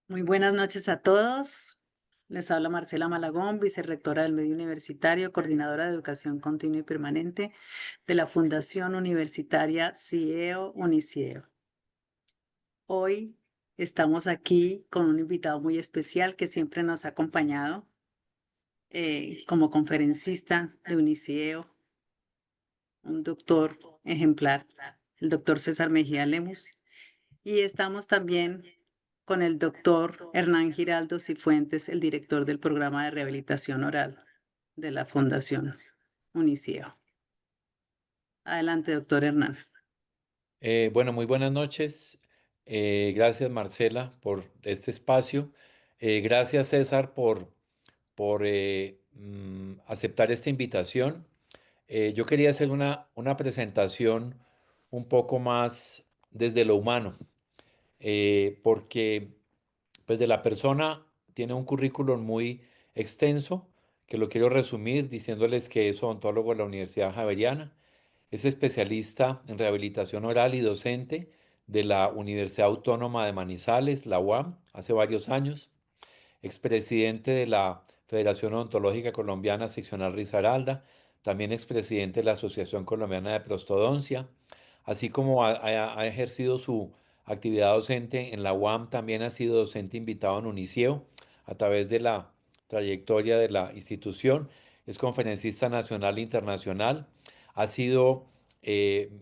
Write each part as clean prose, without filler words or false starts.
Muy buenas noches a todos. Les habla Marcela Malagón, vicerrectora del Medio Universitario, coordinadora de Educación Continua y Permanente de la Fundación Universitaria CIEO Unicieo. Hoy estamos aquí con un invitado muy especial que siempre nos ha acompañado como conferencista de Unicieo, un doctor ejemplar, el doctor César Mejía Lemus. Y estamos también con el doctor Hernán Giraldo Cifuentes, el director del programa de rehabilitación oral de la Fundación Uniceo. Adelante, doctor Hernán. Bueno, muy buenas noches. Gracias, Marcela, por este espacio. Gracias, César, por aceptar esta invitación. Yo quería hacer una presentación un poco más desde lo humano, porque pues de la persona tiene un currículum muy extenso, que lo quiero resumir diciéndoles que es odontólogo de la Universidad Javeriana. Es especialista en rehabilitación oral y docente de la Universidad Autónoma de Manizales, la UAM, hace varios años. Expresidente de la Federación Odontológica Colombiana Seccional Risaralda, también expresidente de la Asociación Colombiana de Prostodoncia, así como ha ejercido su actividad docente en la UAM, también ha sido docente invitado en Uniceo a través de la trayectoria de la institución. Es conferencista nacional e internacional. Ha sido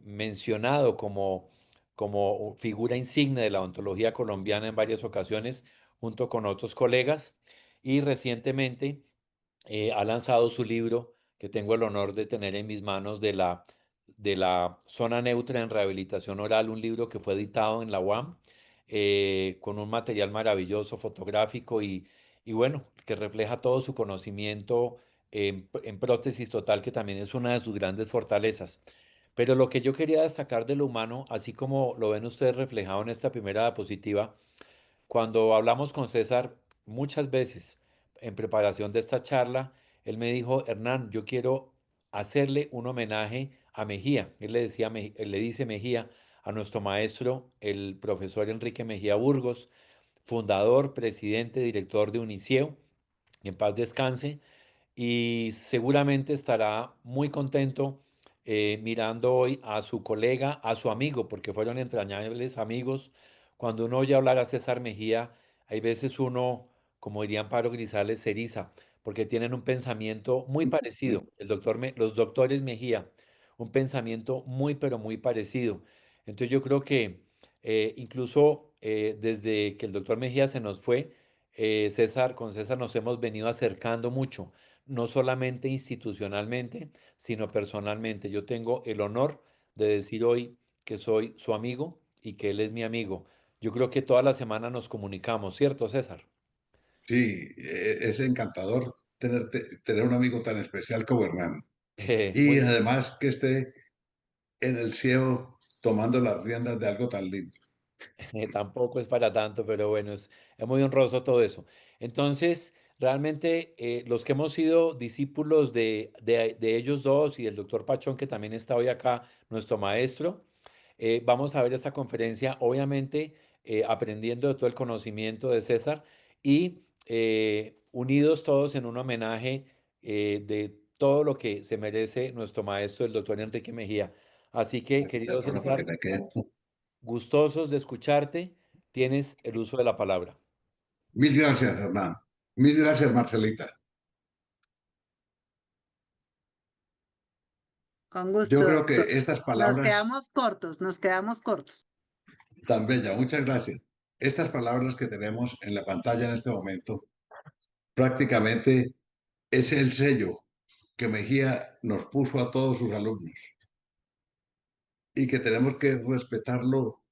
mencionado como figura insignia de la odontología colombiana en varias ocasiones junto con otros colegas, y recientemente ha lanzado su libro que tengo el honor de tener en mis manos, de la zona neutra en rehabilitación oral, un libro que fue editado en la UAM, con un material maravilloso fotográfico y bueno, que refleja todo su conocimiento en prótesis total, que también es una de sus grandes fortalezas. Pero lo que yo quería destacar de lo humano, así como lo ven ustedes reflejado en esta primera diapositiva, cuando hablamos con César muchas veces en preparación de esta charla, él me dijo: Hernán, yo quiero hacerle un homenaje a Mejía. Él le dice Mejía a nuestro maestro, el profesor Enrique Mejía Burgos, fundador, presidente, director de Uniceo, en paz descanse, y seguramente estará muy contento mirando hoy a su colega, a su amigo, porque fueron entrañables amigos. Cuando uno oye hablar a César Mejía, hay veces uno, como diría Amparo Grisales, se eriza, porque tienen un pensamiento muy parecido. Los doctores Mejía, un pensamiento muy, pero muy parecido. Entonces yo creo que incluso desde que el doctor Mejía se nos fue, con César nos hemos venido acercando mucho, no solamente institucionalmente, sino personalmente. Yo tengo el honor de decir hoy que soy su amigo y que él es mi amigo. Yo creo que toda la semana nos comunicamos, ¿cierto, César? Sí, es encantador tener un amigo tan especial como Hernán. Muy Y además que esté en el cielo tomando las riendas de algo tan lindo. Tampoco es para tanto, pero bueno, es muy honroso todo eso. Entonces, realmente los que hemos sido discípulos de ellos dos y del doctor Pachón, que también está hoy acá, nuestro maestro, vamos a ver esta conferencia, obviamente aprendiendo de todo el conocimiento de César y unidos todos en un homenaje de todo lo que se merece nuestro maestro, el doctor Enrique Mejía. Así que, querido Bueno, para que César, me quede. gustosos de escucharte, tienes el uso de la palabra. Mil gracias, Hernán. Mil gracias, Marcelita. Con Yo gusto, creo doctor. que estas Nos palabras quedamos cortos, nos quedamos cortos. tan bellas, muchas gracias. Estas palabras que tenemos en la pantalla en este momento, prácticamente es el sello que Mejía nos puso a todos sus alumnos y que tenemos que respetarlo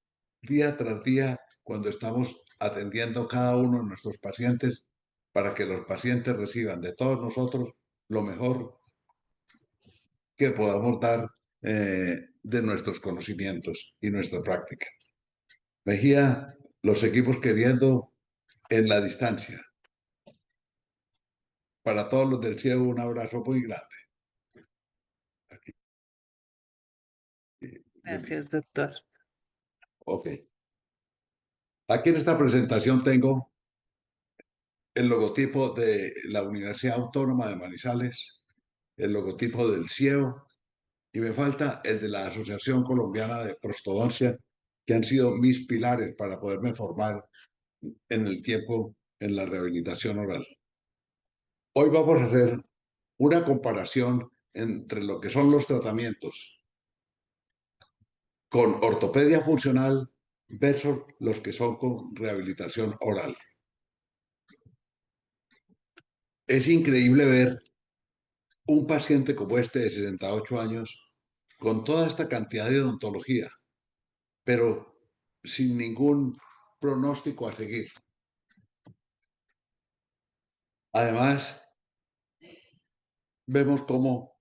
día tras día cuando estamos atendiendo cada uno de nuestros pacientes para que los pacientes reciban de todos nosotros lo mejor que podamos dar de nuestros conocimientos y nuestra práctica. Mejía, los seguimos queriendo en la distancia. Para todos los del cielo, un abrazo muy grande. Aquí, Juli. Gracias, doctor. Ok. Aquí en esta presentación tengo el logotipo de la Universidad Autónoma de Manizales, el logotipo del CIEO, y me falta el de la Asociación Colombiana de Prostodoncia, que han sido mis pilares para poderme formar en el tiempo en la rehabilitación oral. Hoy vamos a hacer una comparación entre lo que son los tratamientos con ortopedia funcional versus los que son con rehabilitación oral. Es increíble ver un paciente como este de 68 años con toda esta cantidad de odontología, pero sin ningún pronóstico a seguir. Además, vemos cómo,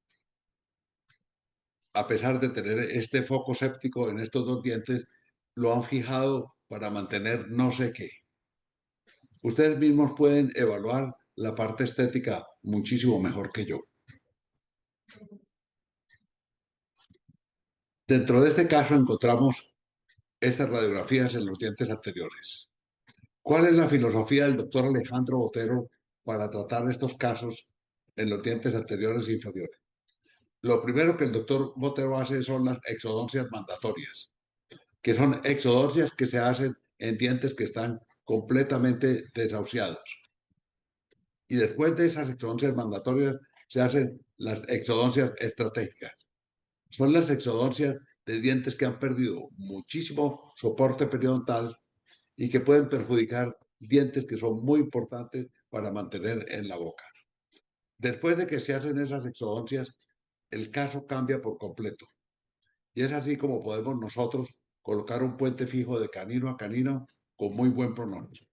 a pesar de tener este foco séptico en estos dos dientes, lo han fijado para mantener no sé qué. Ustedes mismos pueden evaluar la parte estética muchísimo mejor que yo. Dentro de este caso encontramos estas radiografías en los dientes anteriores. ¿Cuál es la filosofía del doctor Alejandro Botero para tratar estos casos en los dientes anteriores e inferiores? Lo primero que el doctor Botero hace son las exodoncias mandatorias, que son exodoncias que se hacen en dientes que están completamente desahuciados. Y después de esas exodoncias mandatorias se hacen las exodoncias estratégicas. Son las exodoncias de dientes que han perdido muchísimo soporte periodontal y que pueden perjudicar dientes que son muy importantes para mantener en la boca. Después de que se hacen esas exodoncias, el caso cambia por completo. Y es así como podemos nosotros colocar un puente fijo de canino a canino con muy buen pronóstico.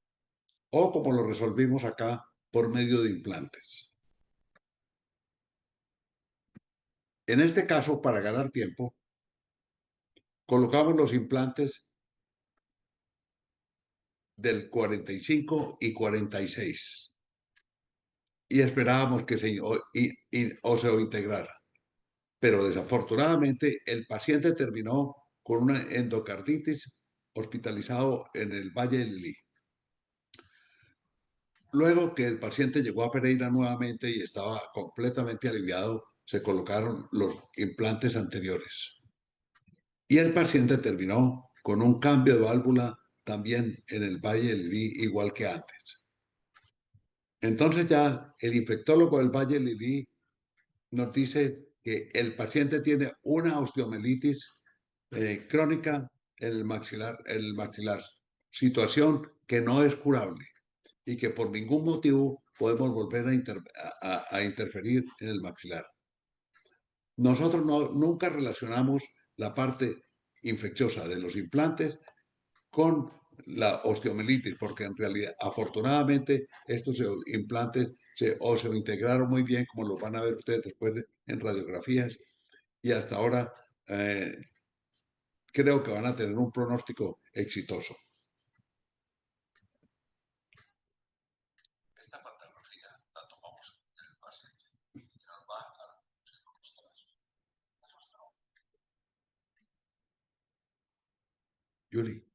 O como lo resolvimos acá por medio de implantes. En este caso, para ganar tiempo, colocamos los implantes del 45 y 46 y esperábamos que se integrara. Pero desafortunadamente el paciente terminó con una endocarditis hospitalizado en el Valle del Lili. Luego que el paciente llegó a Pereira nuevamente y estaba completamente aliviado, se colocaron los implantes anteriores. Y el paciente terminó con un cambio de válvula también en el Valle del Lili, igual que antes. Entonces ya el infectólogo del Valle del Lili nos dice que el paciente tiene una osteomelitis crónica en el maxilar, situación que no es curable y que por ningún motivo podemos volver a interferir en el maxilar. Nosotros nunca relacionamos la parte infecciosa de los implantes con la osteomelitis, porque en realidad, afortunadamente, estos implantes se integraron muy bien, como lo van a ver ustedes después en radiografías, y hasta ahora creo que van a tener un pronóstico exitoso. Esta fotografía la tomamos en el paciente y nos va a Yuri.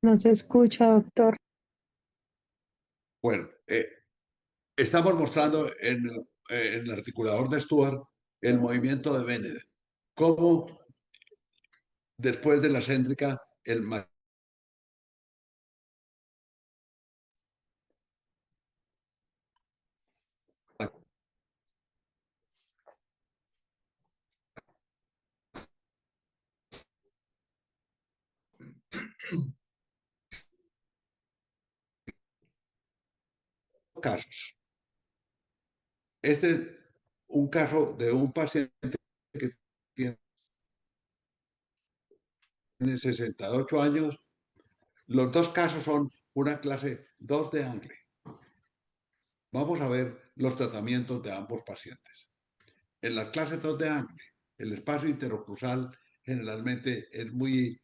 No se escucha, doctor. Bueno, estamos mostrando en el articulador de Stuart el movimiento de Benedict. Cómo después de la céntrica, el casos. Este es un caso de un paciente que tiene 68 años. Los dos casos son una clase 2 de Angle. Vamos a ver los tratamientos de ambos pacientes. En la clase 2 de Angle, el espacio interoclusal generalmente es muy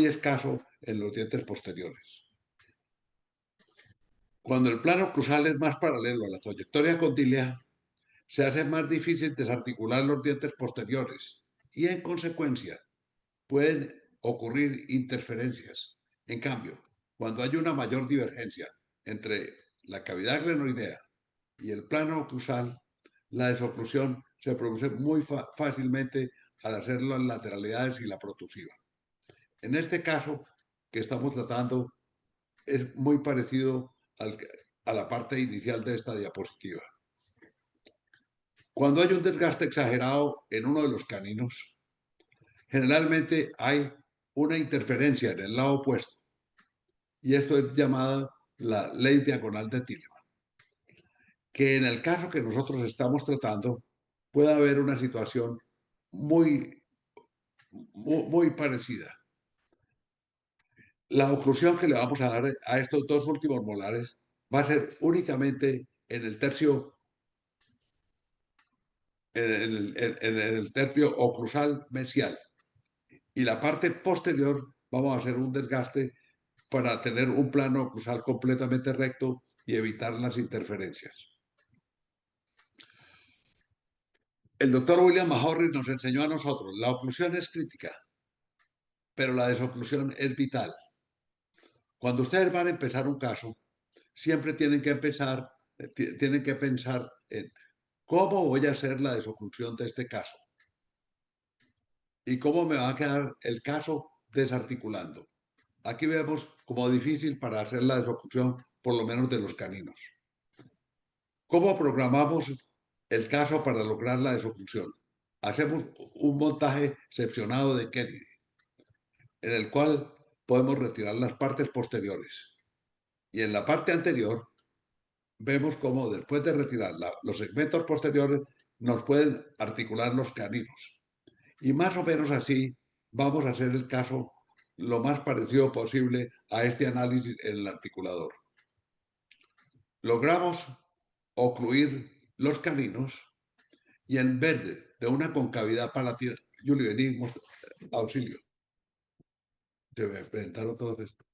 escaso en los dientes posteriores. Cuando el plano oclusal es más paralelo a la trayectoria condilea, se hace más difícil desarticular los dientes posteriores y, en consecuencia, pueden ocurrir interferencias. En cambio, cuando hay una mayor divergencia entre la cavidad glenoidea y el plano oclusal, la desoclusión se produce muy fácilmente al hacer las lateralidades y la protusiva. En este caso que estamos tratando es muy parecido a la parte inicial de esta diapositiva. Cuando hay un desgaste exagerado en uno de los caninos, generalmente hay una interferencia en el lado opuesto, y esto es llamada la ley diagonal de Tillemann, que en el caso que nosotros estamos tratando puede haber una situación muy parecida. La oclusión que le vamos a dar a estos dos últimos molares va a ser únicamente en el tercio oclusal mesial, y la parte posterior vamos a hacer un desgaste para tener un plano oclusal completamente recto y evitar las interferencias. El doctor William Mahorris nos enseñó a nosotros, la oclusión es crítica, pero la desoclusión es vital. Cuando ustedes van a empezar un caso, siempre tienen que pensar en cómo voy a hacer la desoclusión de este caso y cómo me va a quedar el caso desarticulando. Aquí vemos como difícil para hacer la desoclusión, por lo menos de los caninos. ¿Cómo programamos el caso para lograr la desoclusión? Hacemos un montaje seccionado de Kennedy, en el cual podemos retirar las partes posteriores. Y en la parte anterior vemos cómo después de retirar los segmentos posteriores nos pueden articular los caninos. Y más o menos así vamos a hacer el caso lo más parecido posible a este análisis en el articulador. Logramos ocluir los caninos y en vez de una concavidad palatina, Julio, vení, auxilio. Se me presentaron todos esto.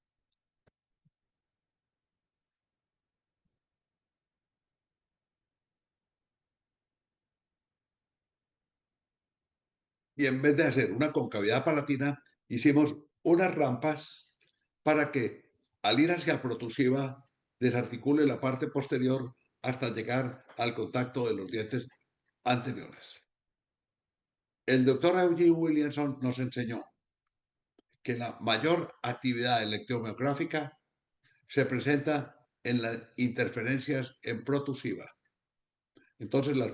Y en vez de hacer una concavidad palatina, hicimos unas rampas para que al ir hacia protusiva desarticule la parte posterior hasta llegar al contacto de los dientes anteriores. El doctor Eugene Williamson nos enseñó que la mayor actividad electromiográfica se presenta en las interferencias en protusiva. Entonces las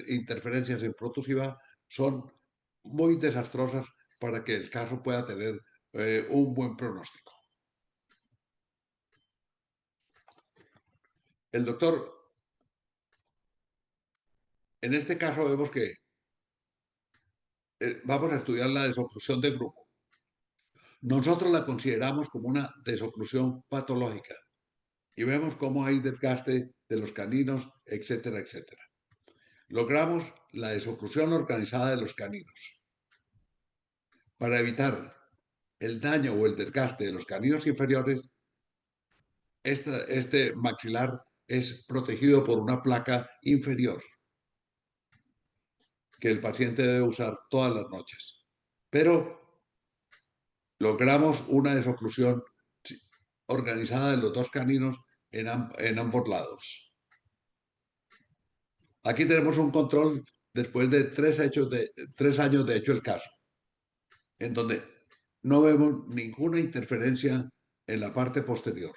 interferencias en protusiva son muy desastrosas para que el caso pueda tener un buen pronóstico. El doctor, en este caso vemos que vamos a estudiar la desoclusión de grupo. Nosotros la consideramos como una desoclusión patológica y vemos cómo hay desgaste de los caninos, etcétera, etcétera. Logramos la desoclusión organizada de los caninos. Para evitar el daño o el desgaste de los caninos inferiores, este maxilar es protegido por una placa inferior que el paciente debe usar todas las noches. Pero logramos una desoclusión organizada de los dos caninos en ambos lados. Aquí tenemos un control después de 3 años de hecho el caso, en donde no vemos ninguna interferencia en la parte posterior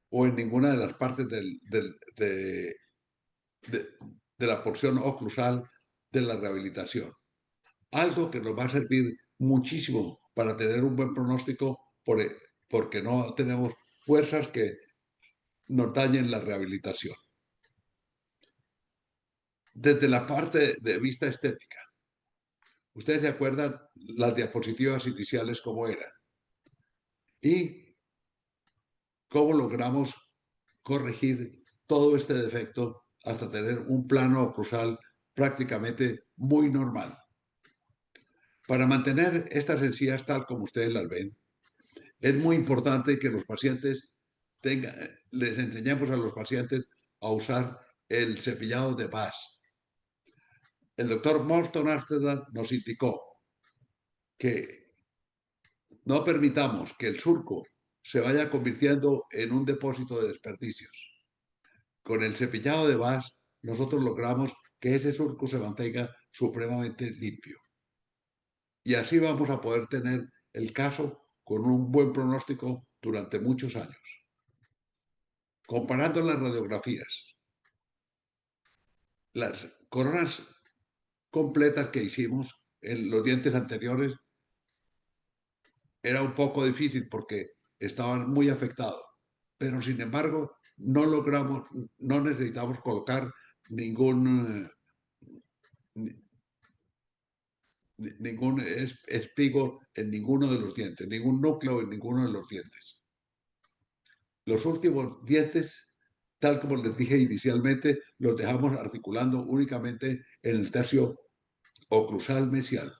o en ninguna de las partes de la porción oclusal de la rehabilitación. Algo que nos va a servir muchísimo para tener un buen pronóstico porque no tenemos fuerzas que nos dañen la rehabilitación. Desde la parte de vista estética, ustedes se acuerdan las diapositivas iniciales cómo eran y cómo logramos corregir todo este defecto hasta tener un plano oclusal prácticamente muy normal. Para mantener estas encías tal como ustedes las ven, es muy importante que los pacientes les enseñemos a los pacientes a usar el cepillado de Bass. El doctor Morton Amsterdam nos indicó que no permitamos que el surco se vaya convirtiendo en un depósito de desperdicios. Con el cepillado de Bass, nosotros logramos que ese surco se mantenga supremamente limpio. Y así vamos a poder tener el caso con un buen pronóstico durante muchos años. Comparando las radiografías, las coronas completas que hicimos en los dientes anteriores era un poco difícil porque estaban muy afectados, pero sin embargo no necesitamos colocar ningún espigo en ninguno de los dientes, ningún núcleo en ninguno de los dientes. Los últimos dientes, tal como les dije inicialmente, los dejamos articulando únicamente en el tercio oclusal mesial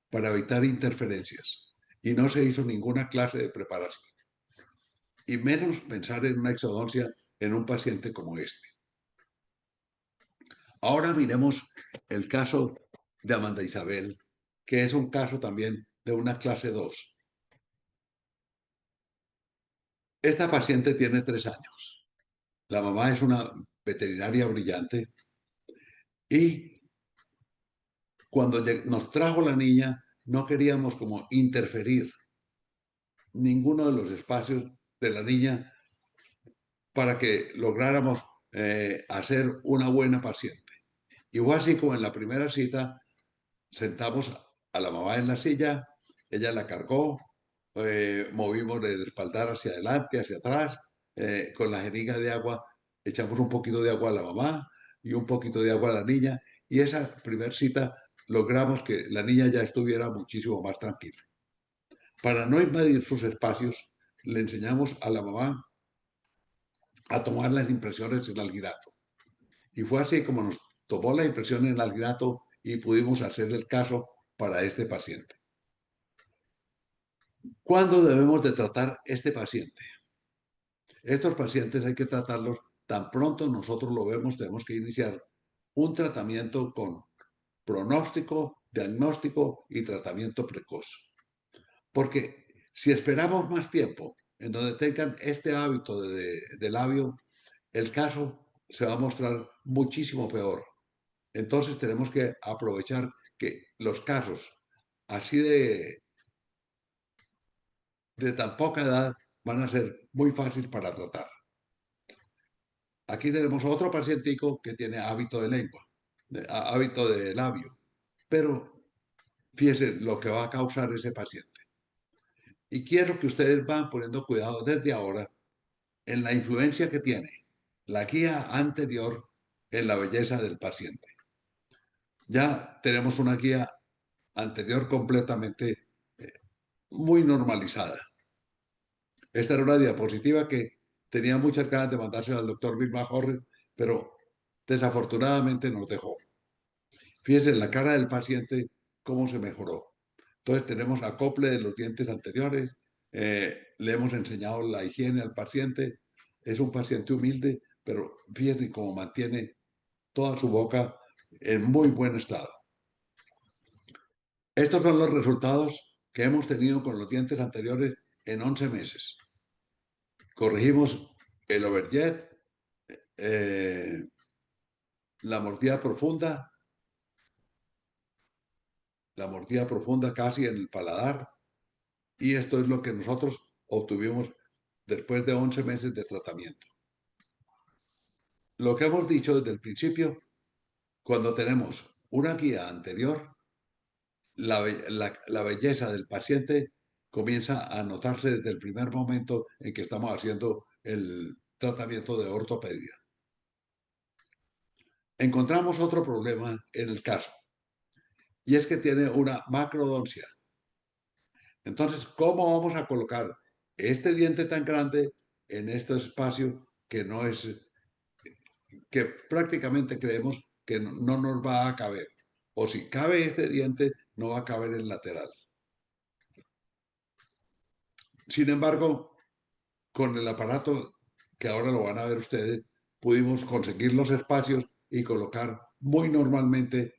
para evitar interferencias. Y no se hizo ninguna clase de preparación. Y menos pensar en una exodoncia en un paciente como este. Ahora miremos el caso de Amanda Isabel, que es un caso también de una clase 2. Esta paciente tiene 3 años. La mamá es una veterinaria brillante y cuando nos trajo la niña no queríamos como interferir ninguno de los espacios de la niña para que lográramos hacer una buena paciente. Y fue así como en la primera cita sentamos a la mamá en la silla, ella la cargó, movimos el espaldar hacia adelante, hacia atrás, con la jeringa de agua, echamos un poquito de agua a la mamá y un poquito de agua a la niña, y esa primera cita logramos que la niña ya estuviera muchísimo más tranquila. Para no invadir sus espacios, le enseñamos a la mamá a tomar las impresiones en algirato. Y fue así como nos tomó la impresión en algirato y pudimos hacer el caso para este paciente. ¿Cuándo debemos de tratar este paciente? Estos pacientes hay que tratarlos tan pronto nosotros lo vemos, tenemos que iniciar un tratamiento con pronóstico, diagnóstico y tratamiento precoz. Porque si esperamos más tiempo en donde tengan este hábito de labio, el caso se va a mostrar muchísimo peor. Entonces tenemos que aprovechar que los casos así de tan poca edad van a ser muy fáciles para tratar. Aquí tenemos otro pacientico que tiene hábito de lengua, hábito de labio, pero fíjense lo que va a causar ese paciente. Y quiero que ustedes van poniendo cuidado desde ahora en la influencia que tiene la guía anterior en la belleza del paciente. Ya tenemos una guía anterior completamente muy normalizada. Esta era una diapositiva que tenía muchas ganas de mandársela al doctor Vilma Horry, pero desafortunadamente nos dejó. Fíjense en la cara del paciente cómo se mejoró. Entonces tenemos acople de los dientes anteriores, le hemos enseñado la higiene al paciente, es un paciente humilde, pero fíjense cómo mantiene toda su boca en muy buen estado. Estos son los resultados que hemos tenido con los dientes anteriores en 11 meses. Corregimos el overjet, la mordida profunda casi en el paladar, y esto es lo que nosotros obtuvimos después de 11 meses de tratamiento. Lo que hemos dicho desde el principio, cuando tenemos una guía anterior, la belleza del paciente comienza a notarse desde el primer momento en que estamos haciendo el tratamiento de ortopedia. Encontramos otro problema en el caso, y es que tiene una macrodoncia. Entonces, ¿cómo vamos a colocar este diente tan grande en este espacio que que prácticamente creemos que no nos va a caber? O si cabe este diente, no va a caber el lateral. Sin embargo, con el aparato que ahora lo van a ver ustedes, pudimos conseguir los espacios y colocar muy normalmente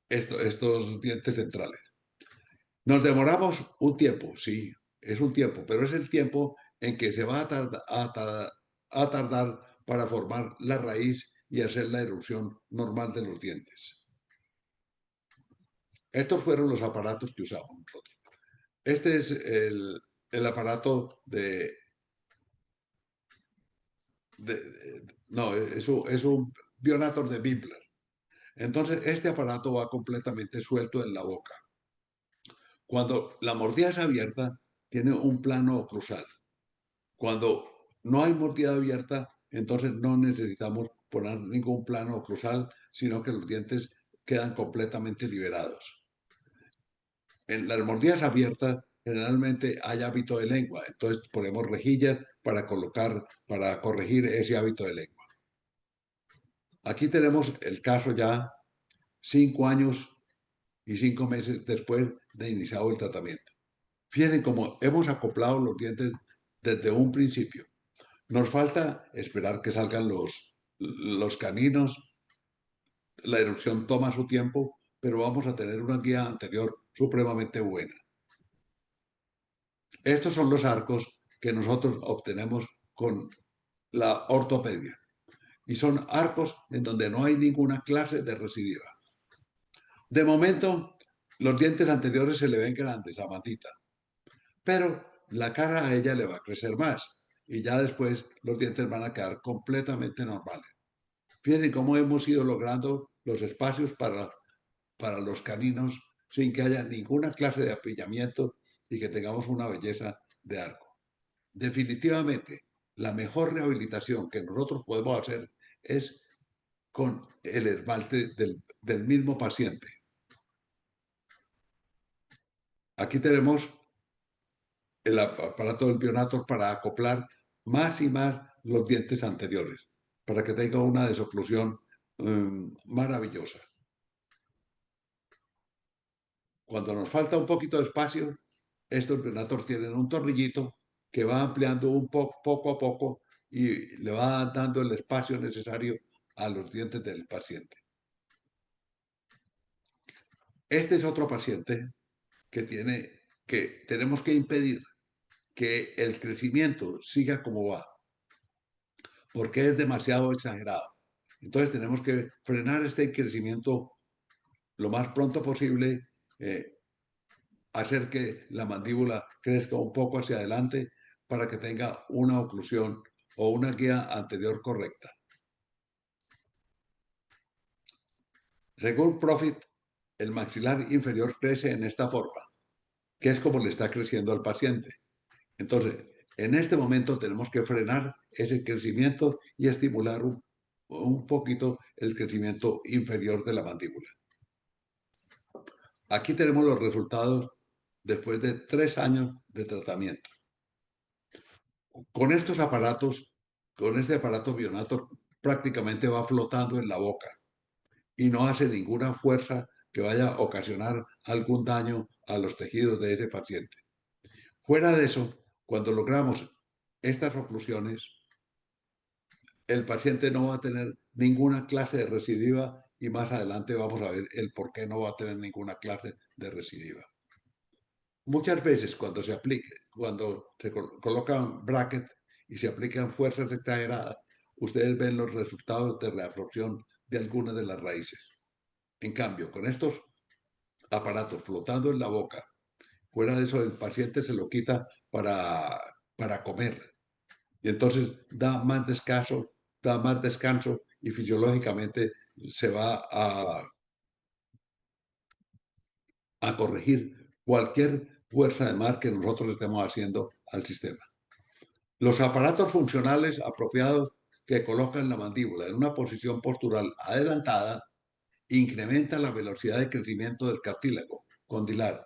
estos dientes centrales. Nos demoramos un tiempo, sí, es un tiempo, pero es el tiempo en que se va a tardar para formar la raíz y hacer la erupción normal de los dientes. Estos fueron los aparatos que usamos nosotros. Este es el aparato no, es un Bionator de Bimbler. Entonces, este aparato va completamente suelto en la boca. Cuando la mordida es abierta, tiene un plano oclusal. Cuando no hay mordida abierta, entonces no necesitamos poner ningún plano oclusal, sino que los dientes quedan completamente liberados. En las mordidas abiertas, generalmente hay hábito de lengua, entonces ponemos rejillas para corregir ese hábito de lengua. Aquí tenemos el caso ya 5 años y 5 meses después de iniciado el tratamiento. Fíjense cómo hemos acoplado los dientes desde un principio. Nos falta esperar que salgan los caninos. La erupción toma su tiempo, pero vamos a tener una guía anterior supremamente buena. Estos son los arcos que nosotros obtenemos con la ortopedia. Y son arcos en donde no hay ninguna clase de recidiva. De momento, los dientes anteriores se le ven grandes a Matita, pero la cara a ella le va a crecer más y ya después los dientes van a quedar completamente normales. Fíjense cómo hemos ido logrando los espacios para los caninos sin que haya ninguna clase de apiñamiento y que tengamos una belleza de arco. Definitivamente, la mejor rehabilitación que nosotros podemos hacer es con el esmalte del mismo paciente. Aquí tenemos el aparato del Bionator para acoplar más y más los dientes anteriores, para que tenga una desoclusión maravillosa. Cuando nos falta un poquito de espacio, estos Bionator tienen un tornillito que va ampliando poco a poco y le va dando el espacio necesario a los dientes del paciente. Este es otro paciente que tenemos que impedir que el crecimiento siga como va, porque es demasiado exagerado. Entonces tenemos que frenar este crecimiento lo más pronto posible, hacer que la mandíbula crezca un poco hacia adelante para que tenga una oclusión o una guía anterior correcta. Según Profit, el maxilar inferior crece en esta forma, que es como le está creciendo al paciente. Entonces, en este momento tenemos que frenar ese crecimiento y estimular un poquito el crecimiento inferior de la mandíbula. Aquí tenemos los resultados después de 3 años de tratamiento. Con estos aparatos, con este aparato Bionator, prácticamente va flotando en la boca y no hace ninguna fuerza que vaya a ocasionar algún daño a los tejidos de ese paciente. Fuera de eso, cuando logramos estas oclusiones, el paciente no va a tener ninguna clase de recidiva y más adelante vamos a ver el por qué no va a tener ninguna clase de recidiva. Muchas veces cuando se colocan brackets y se aplican fuerzas exageradas, ustedes ven los resultados de reabsorción de algunas de las raíces. En cambio, con estos aparatos flotando en la boca, fuera de eso el paciente se lo quita para comer. Y entonces da más descanso y fisiológicamente se va a corregir cualquier fuerza de mar que nosotros estemos haciendo al sistema. Los aparatos funcionales apropiados que colocan la mandíbula en una posición postural adelantada incrementan la velocidad de crecimiento del cartílago condilar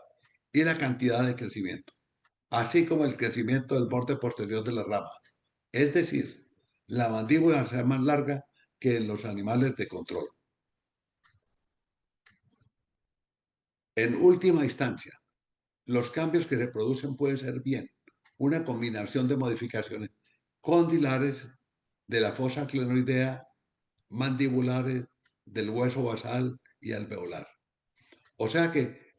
y la cantidad de crecimiento, así como el crecimiento del borde posterior de la rama. Es decir, la mandíbula será más larga que en los animales de control. En última instancia, los cambios que se producen pueden ser bien una combinación de modificaciones condilares de la fosa clenoidea, mandibulares, del hueso basal y alveolar. O sea que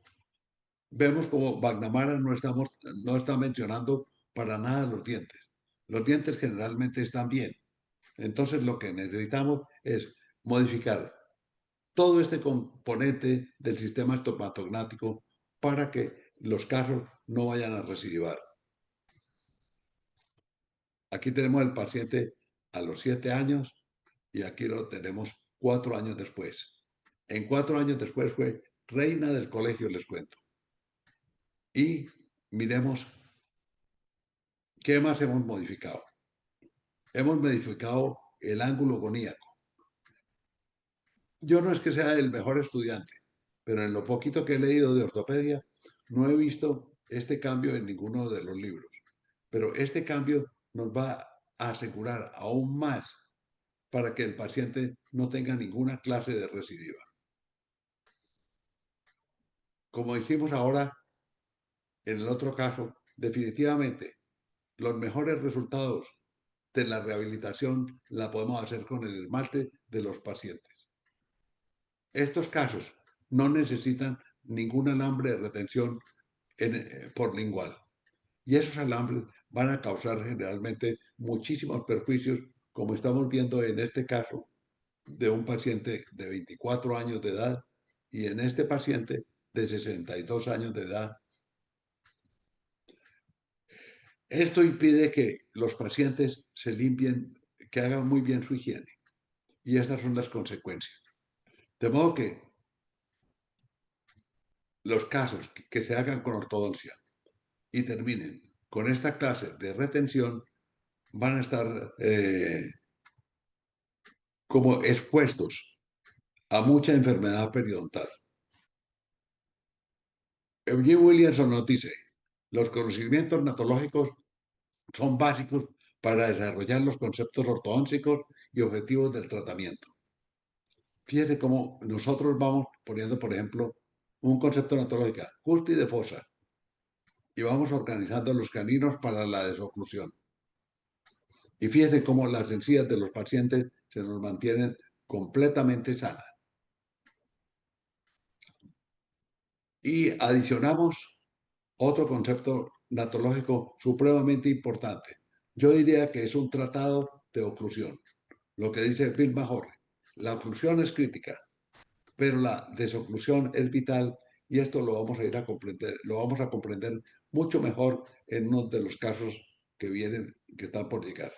vemos como McNamara no está mencionando para nada los dientes. Los dientes generalmente están bien. Entonces lo que necesitamos es modificar todo este componente del sistema estomatognático para que los casos no vayan a recidivar. Aquí tenemos el paciente a los 7 años y aquí lo tenemos 4 años después. En 4 años después fue reina del colegio, les cuento. Y miremos qué más hemos modificado. Hemos modificado el ángulo goníaco. Yo no es que sea el mejor estudiante, pero en lo poquito que he leído de ortopedia, no he visto este cambio en ninguno de los libros. Pero este cambio nos va a asegurar aún más para que el paciente no tenga ninguna clase de recidiva. Como dijimos ahora, en el otro caso, definitivamente los mejores resultados de la rehabilitación la podemos hacer con el esmalte de los pacientes. Estos casos no necesitan ningún alambre de retención por lingual. Y esos alambres van a causar generalmente muchísimos perjuicios, como estamos viendo en este caso de un paciente de 24 años de edad y en este paciente de 62 años de edad. Esto impide que los pacientes se limpien, que hagan muy bien su higiene. Y estas son las consecuencias. De modo que los casos que se hagan con ortodoncia y terminen con esta clase de retención van a estar como expuestos a mucha enfermedad periodontal. Eugene Williamson nos dice, los conocimientos natológicos son básicos para desarrollar los conceptos ortodónticos y objetivos del tratamiento. Fíjese cómo nosotros vamos poniendo, por ejemplo, un concepto natológico, cúspide fosa, y vamos organizando los caninos para la desoclusión. Y fíjese cómo las encías de los pacientes se nos mantienen completamente sanas. Y adicionamos otro concepto natológico supremamente importante. Yo diría que es un tratado de oclusión. Lo que dice Phil Mahorre. La oclusión es crítica, pero la desoclusión es vital y esto lo vamos a ir a comprender, lo vamos a comprender mucho mejor en uno de los casos que vienen, que están por llegar.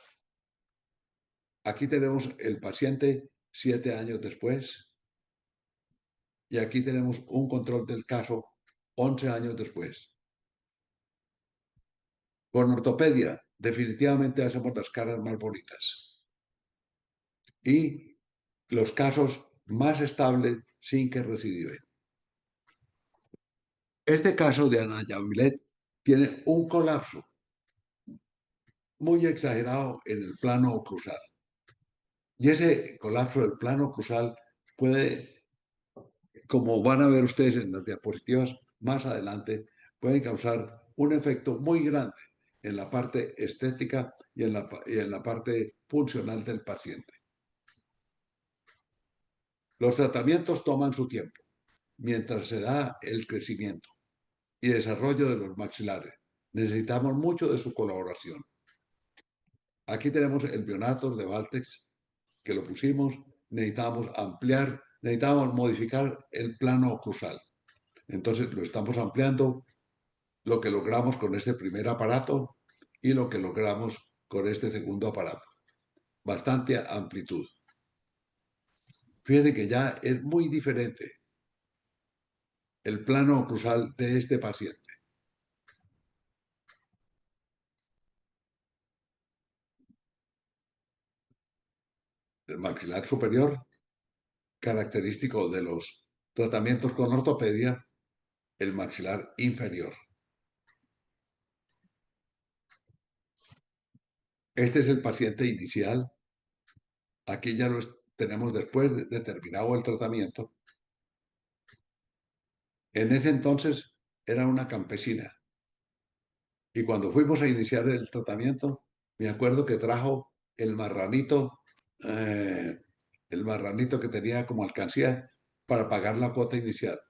Aquí tenemos el paciente 7 años después y aquí tenemos un control del caso 11 años después. Con ortopedia, definitivamente hacemos las caras más bonitas y los casos más estables sin que recidiven. Este caso de Ana Yamilet tiene un colapso muy exagerado en el plano oclusal. Y ese colapso del plano oclusal puede, como van a ver ustedes en las diapositivas más adelante, puede causar un efecto muy grande en la parte estética y en la parte funcional del paciente. Los tratamientos toman su tiempo mientras se da el crecimiento y desarrollo de los maxilares. Necesitamos mucho de su colaboración. Aquí tenemos el Bionator de Valtex, que lo pusimos. Necesitamos ampliar, necesitamos modificar el plano oclusal. Entonces lo estamos ampliando, lo que logramos con este primer aparato y lo que logramos con este segundo aparato. Bastante amplitud. Fíjense que ya es muy diferente el plano oclusal de este paciente. El maxilar superior, característico de los tratamientos con ortopedia, el maxilar inferior. Este es el paciente inicial. Aquí ya lo tenemos después de terminado el tratamiento. En ese entonces era una campesina. Y cuando fuimos a iniciar el tratamiento, Me acuerdo que trajo el marranito que tenía como alcancía para pagar la cuota inicial.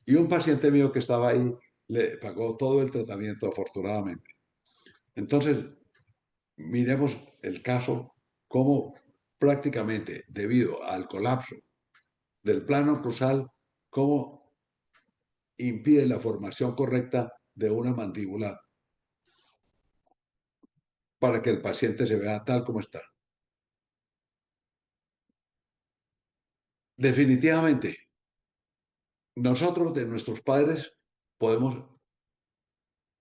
Y un paciente mío que estaba ahí le pagó todo el tratamiento, afortunadamente. Entonces, miremos el caso, cómo prácticamente debido al colapso del plano cruzal, cómo impide la formación correcta de una mandíbula para que el paciente se vea tal como está. Definitivamente, nosotros de nuestros padres podemos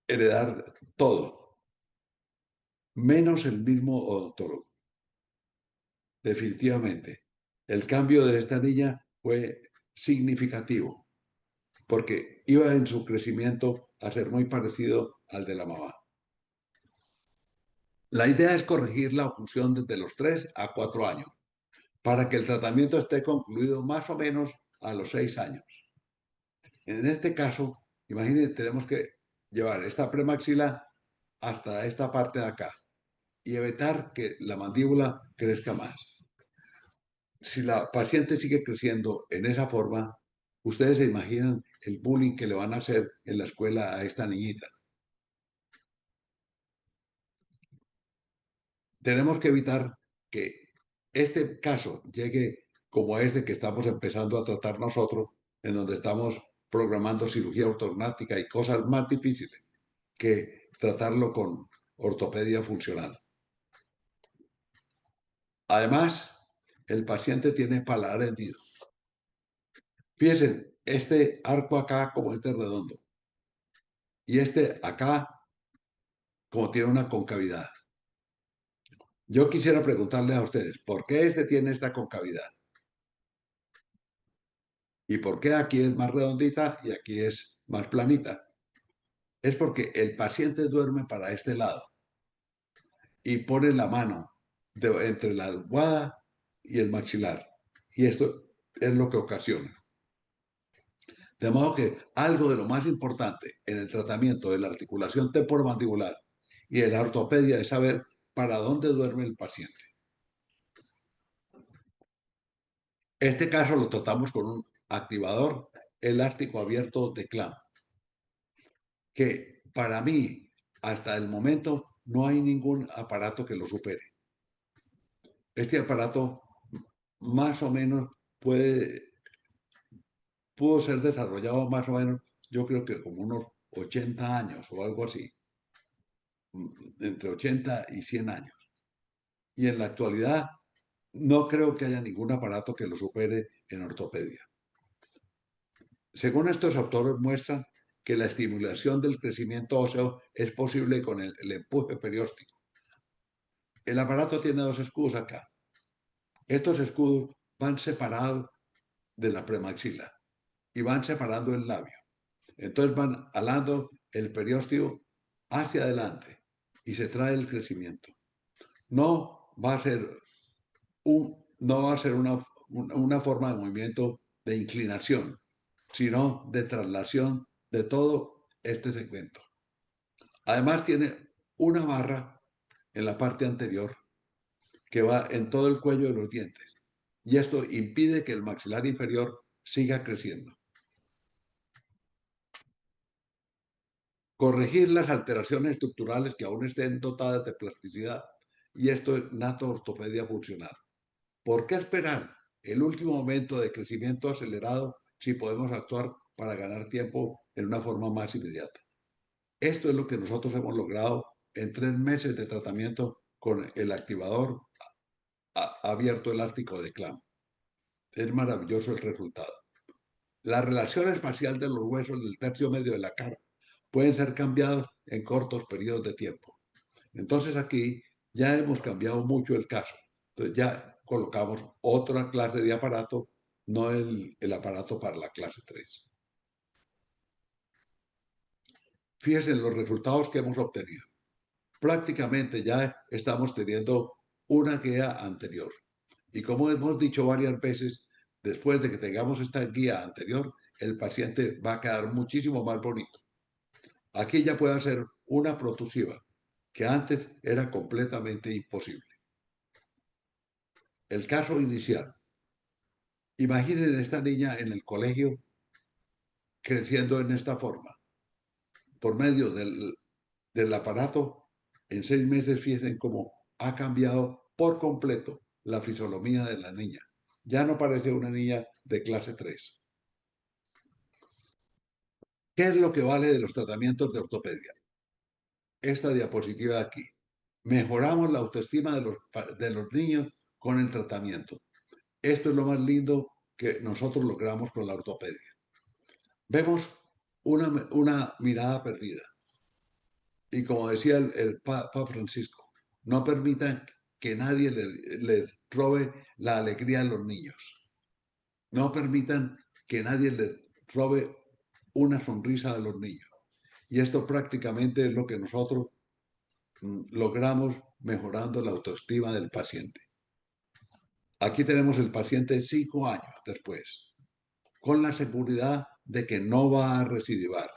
heredar todo, menos el mismo odontólogo. Definitivamente. El cambio de esta niña fue significativo, porque iba en su crecimiento a ser muy parecido al de la mamá. La idea es corregir la oclusión desde los 3 a 4 años, para que el tratamiento esté concluido más o menos a los 6 años. En este caso, imagínense, tenemos que llevar esta premaxila hasta esta parte de acá y evitar que la mandíbula crezca más. Si la paciente sigue creciendo en esa forma, ustedes se imaginan el bullying que le van a hacer en la escuela a esta niñita. Tenemos que evitar que este caso llegue como este que estamos empezando a tratar nosotros, en donde estamos programando cirugía ortognática y cosas más difíciles que tratarlo con ortopedia funcional. Además, el paciente tiene paladar hendido. Fíjense, este arco acá como este redondo y este acá como tiene una concavidad. Yo quisiera preguntarle a ustedes, ¿por qué este tiene esta concavidad? ¿Y por qué aquí es más redondita y aquí es más planita? Es porque el paciente duerme para este lado y pone la mano entre la almohada y el maxilar. Y esto es lo que ocasiona. De modo que algo de lo más importante en el tratamiento de la articulación temporomandibular y de la ortopedia es saber para dónde duerme el paciente. Este caso lo tratamos con un activador elástico abierto de Clam, que para mí, hasta el momento, no hay ningún aparato que lo supere. Este aparato más o menos pudo ser desarrollado más o menos, yo creo que como unos 80 años o algo así, entre 80 y 100 años. Y en la actualidad no creo que haya ningún aparato que lo supere en ortopedia. Según estos autores muestran que la estimulación del crecimiento óseo es posible con el empuje perióstico. El aparato tiene dos escudos acá. Estos escudos van separados de la premaxila y van separando el labio. Entonces van alando el periósteo hacia adelante y se trae el crecimiento. No va a ser una forma de movimiento de inclinación, sino de traslación de todo este segmento. Además tiene una barra en la parte anterior que va en todo el cuello de los dientes y esto impide que el maxilar inferior siga creciendo. Corregir las alteraciones estructurales que aún estén dotadas de plasticidad y esto es nato ortopedia funcional. ¿Por qué esperar el último momento de crecimiento acelerado si podemos actuar para ganar tiempo en una forma más inmediata? Esto es lo que nosotros hemos logrado en 3 meses de tratamiento con el activador abierto elástico de Clam. Es maravilloso el resultado. La relación espacial de los huesos del tercio medio de la cara pueden ser cambiados en cortos periodos de tiempo. Entonces aquí ya hemos cambiado mucho el caso. Entonces ya colocamos otra clase de aparato, no el aparato para la clase 3. Fíjense en los resultados que hemos obtenido. Prácticamente ya estamos teniendo una guía anterior. Y como hemos dicho varias veces, después de que tengamos esta guía anterior, el paciente va a quedar muchísimo más bonito. Aquí ya puede hacer una protusiva que antes era completamente imposible. El caso inicial. Imaginen esta niña en el colegio creciendo en esta forma. Por medio del aparato, en 6 meses, fíjense cómo ha cambiado por completo la fisonomía de la niña. Ya no parece una niña de clase 3. ¿Qué es lo que vale de los tratamientos de ortopedia? Esta diapositiva de aquí. Mejoramos la autoestima de los niños con el tratamiento. Esto es lo más lindo que nosotros logramos con la ortopedia. Vemos una mirada perdida. Y como decía el Papa Francisco, no permitan que nadie les robe la alegría a los niños. No permitan que nadie les robe una sonrisa a los niños. Y esto prácticamente es lo que nosotros logramos mejorando la autoestima del paciente. Aquí tenemos el paciente 5 años después, con la seguridad de que no va a recidivar.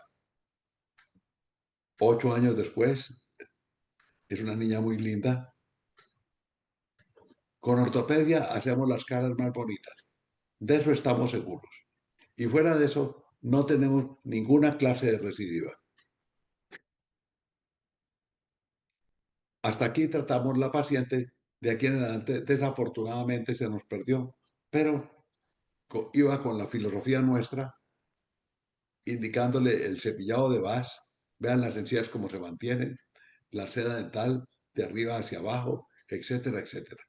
8 años después, es una niña muy linda. Con ortopedia hacemos las caras más bonitas. De eso estamos seguros. Y fuera de eso, no tenemos ninguna clase de recidiva. Hasta aquí tratamos la paciente. De aquí en adelante, desafortunadamente, se nos perdió. Pero iba con la filosofía nuestra, indicándole el cepillado de Bas. Vean las encías cómo se mantienen, la seda dental de arriba hacia abajo, etcétera, etcétera.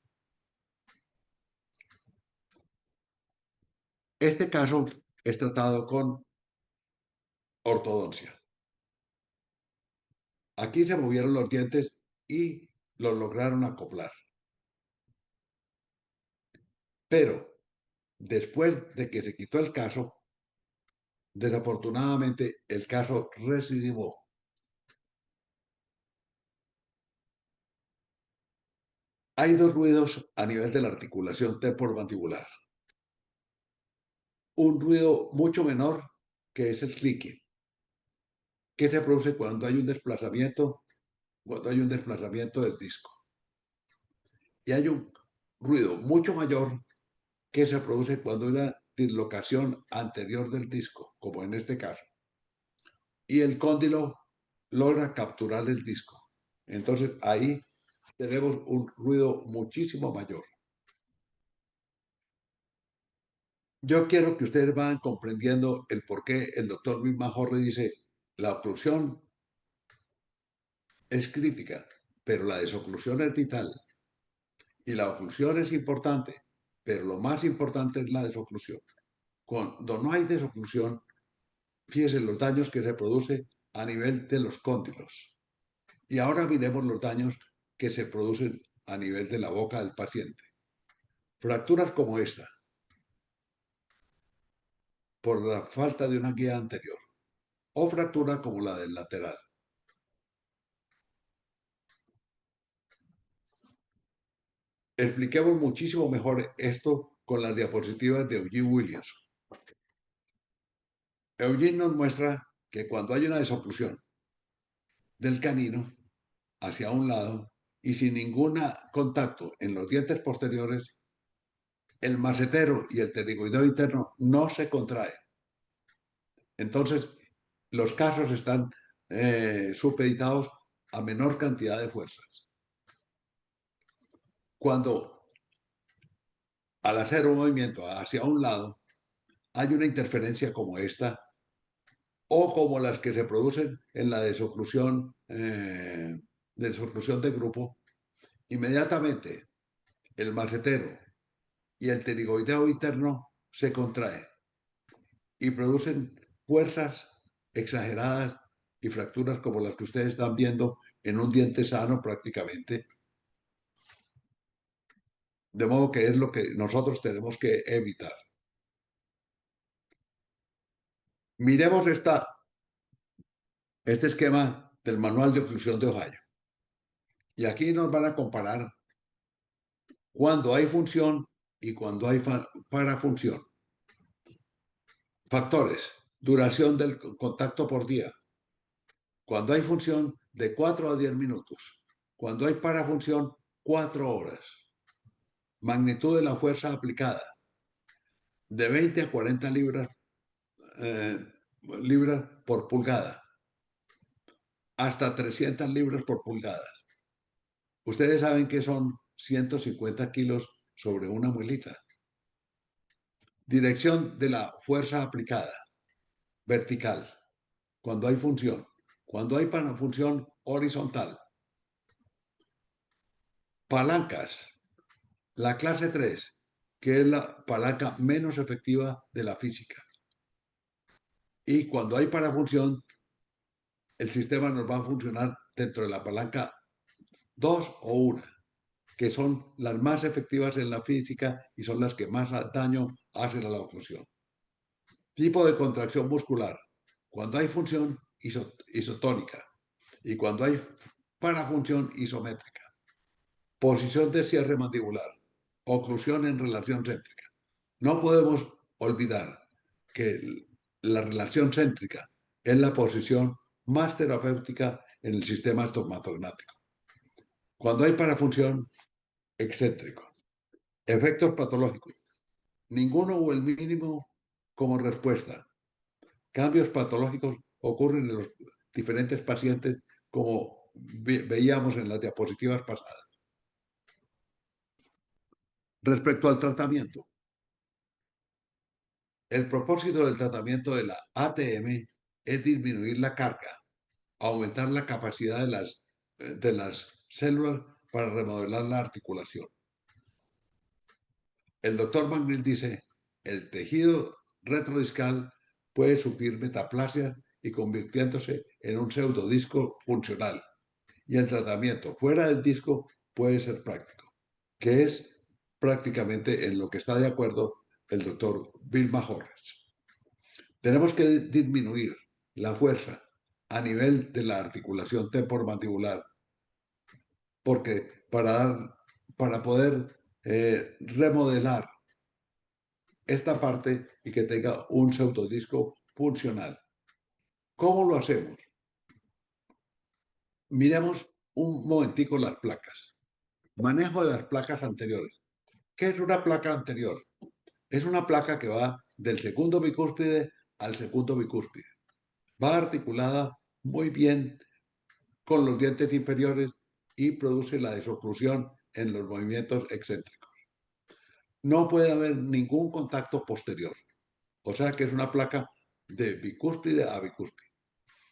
Este caso es tratado con ortodoncia. Aquí se movieron los dientes y los lograron acoplar. Pero después de que se quitó el caso, desafortunadamente el caso recidivó. Hay 2 ruidos a nivel de la articulación temporomandibular. Un ruido mucho menor, que es el clicking, que se produce cuando hay un desplazamiento del disco. Y hay un ruido mucho mayor que se produce cuando hay una dislocación anterior del disco, como en este caso. Y el cóndilo logra capturar el disco. Entonces ahí tenemos un ruido muchísimo mayor. Yo quiero que ustedes vayan comprendiendo el por qué el doctor Luis Majorre dice la oclusión es crítica, pero la desoclusión es vital. Y la oclusión es importante, pero lo más importante es la desoclusión. Cuando no hay desoclusión, fíjense los daños que se producen a nivel de los cóndilos. Y ahora miremos los daños que se producen a nivel de la boca del paciente. Fracturas como esta, por la falta de una guía anterior, o fractura como la del lateral. Expliquemos muchísimo mejor esto con las diapositivas de Eugene Williamson. Eugene nos muestra que cuando hay una desoclusión del canino hacia un lado y sin ningún contacto en los dientes posteriores, el macetero y el pterigoideo interno no se contraen. Entonces, los casos están supeditados a menor cantidad de fuerzas. Cuando al hacer un movimiento hacia un lado hay una interferencia como esta, o como las que se producen en la desoclusión de grupo, inmediatamente el macetero y el pterigoideo interno se contraen y producen fuerzas exageradas y fracturas como las que ustedes están viendo en un diente sano prácticamente. De modo que es lo que nosotros tenemos que evitar. Miremos este esquema del manual de oclusión de Ohio. Y aquí nos van a comparar cuando hay función y cuando hay parafunción. Factores: duración del contacto por día, Cuando hay función, de 4 a 10 minutos. Cuando hay parafunción, 4 horas. Magnitud de la fuerza aplicada, de 20 a 40 libras por pulgada, hasta 300 libras por pulgada. Ustedes saben que son 150 kilos sobre una muelita. Dirección de la fuerza aplicada, vertical, cuando hay función. Cuando hay parafunción, horizontal. Palancas, la clase 3, que es la palanca menos efectiva de la física. Y cuando hay parafunción, el sistema nos va a funcionar dentro de la palanca 2 o 1, que son las más efectivas en la física y son las que más daño hacen a la oclusión. Tipo de contracción muscular, cuando hay función isotónica y cuando hay parafunción isométrica. Posición de cierre mandibular, oclusión en relación céntrica. No podemos olvidar que la relación céntrica es la posición más terapéutica en el sistema estomatognático. Cuando hay parafunción, excéntrico. Efectos patológicos. Ninguno o el mínimo como respuesta. Cambios patológicos ocurren en los diferentes pacientes como veíamos en las diapositivas pasadas. Respecto al tratamiento. El propósito del tratamiento de la ATM es disminuir la carga, aumentar la capacidad de las células para remodelar la articulación. El doctor McNeil dice, el tejido retrodiscal puede sufrir metaplasia y convirtiéndose en un pseudodisco funcional. Y el tratamiento fuera del disco puede ser práctico, que es prácticamente en lo que está de acuerdo el doctor Bill Majorres. Tenemos que disminuir la fuerza a nivel de la articulación temporomandibular, porque para poder remodelar esta parte y que tenga un pseudodisco funcional. ¿Cómo lo hacemos? Miremos un momentico las placas. Manejo de las placas anteriores. ¿Qué es una placa anterior? Es una placa que va del segundo bicúspide al segundo bicúspide. Va articulada muy bien con los dientes inferiores y produce la desoclusión en los movimientos excéntricos. No puede haber ningún contacto posterior. O sea que es una placa de bicúspide a bicúspide.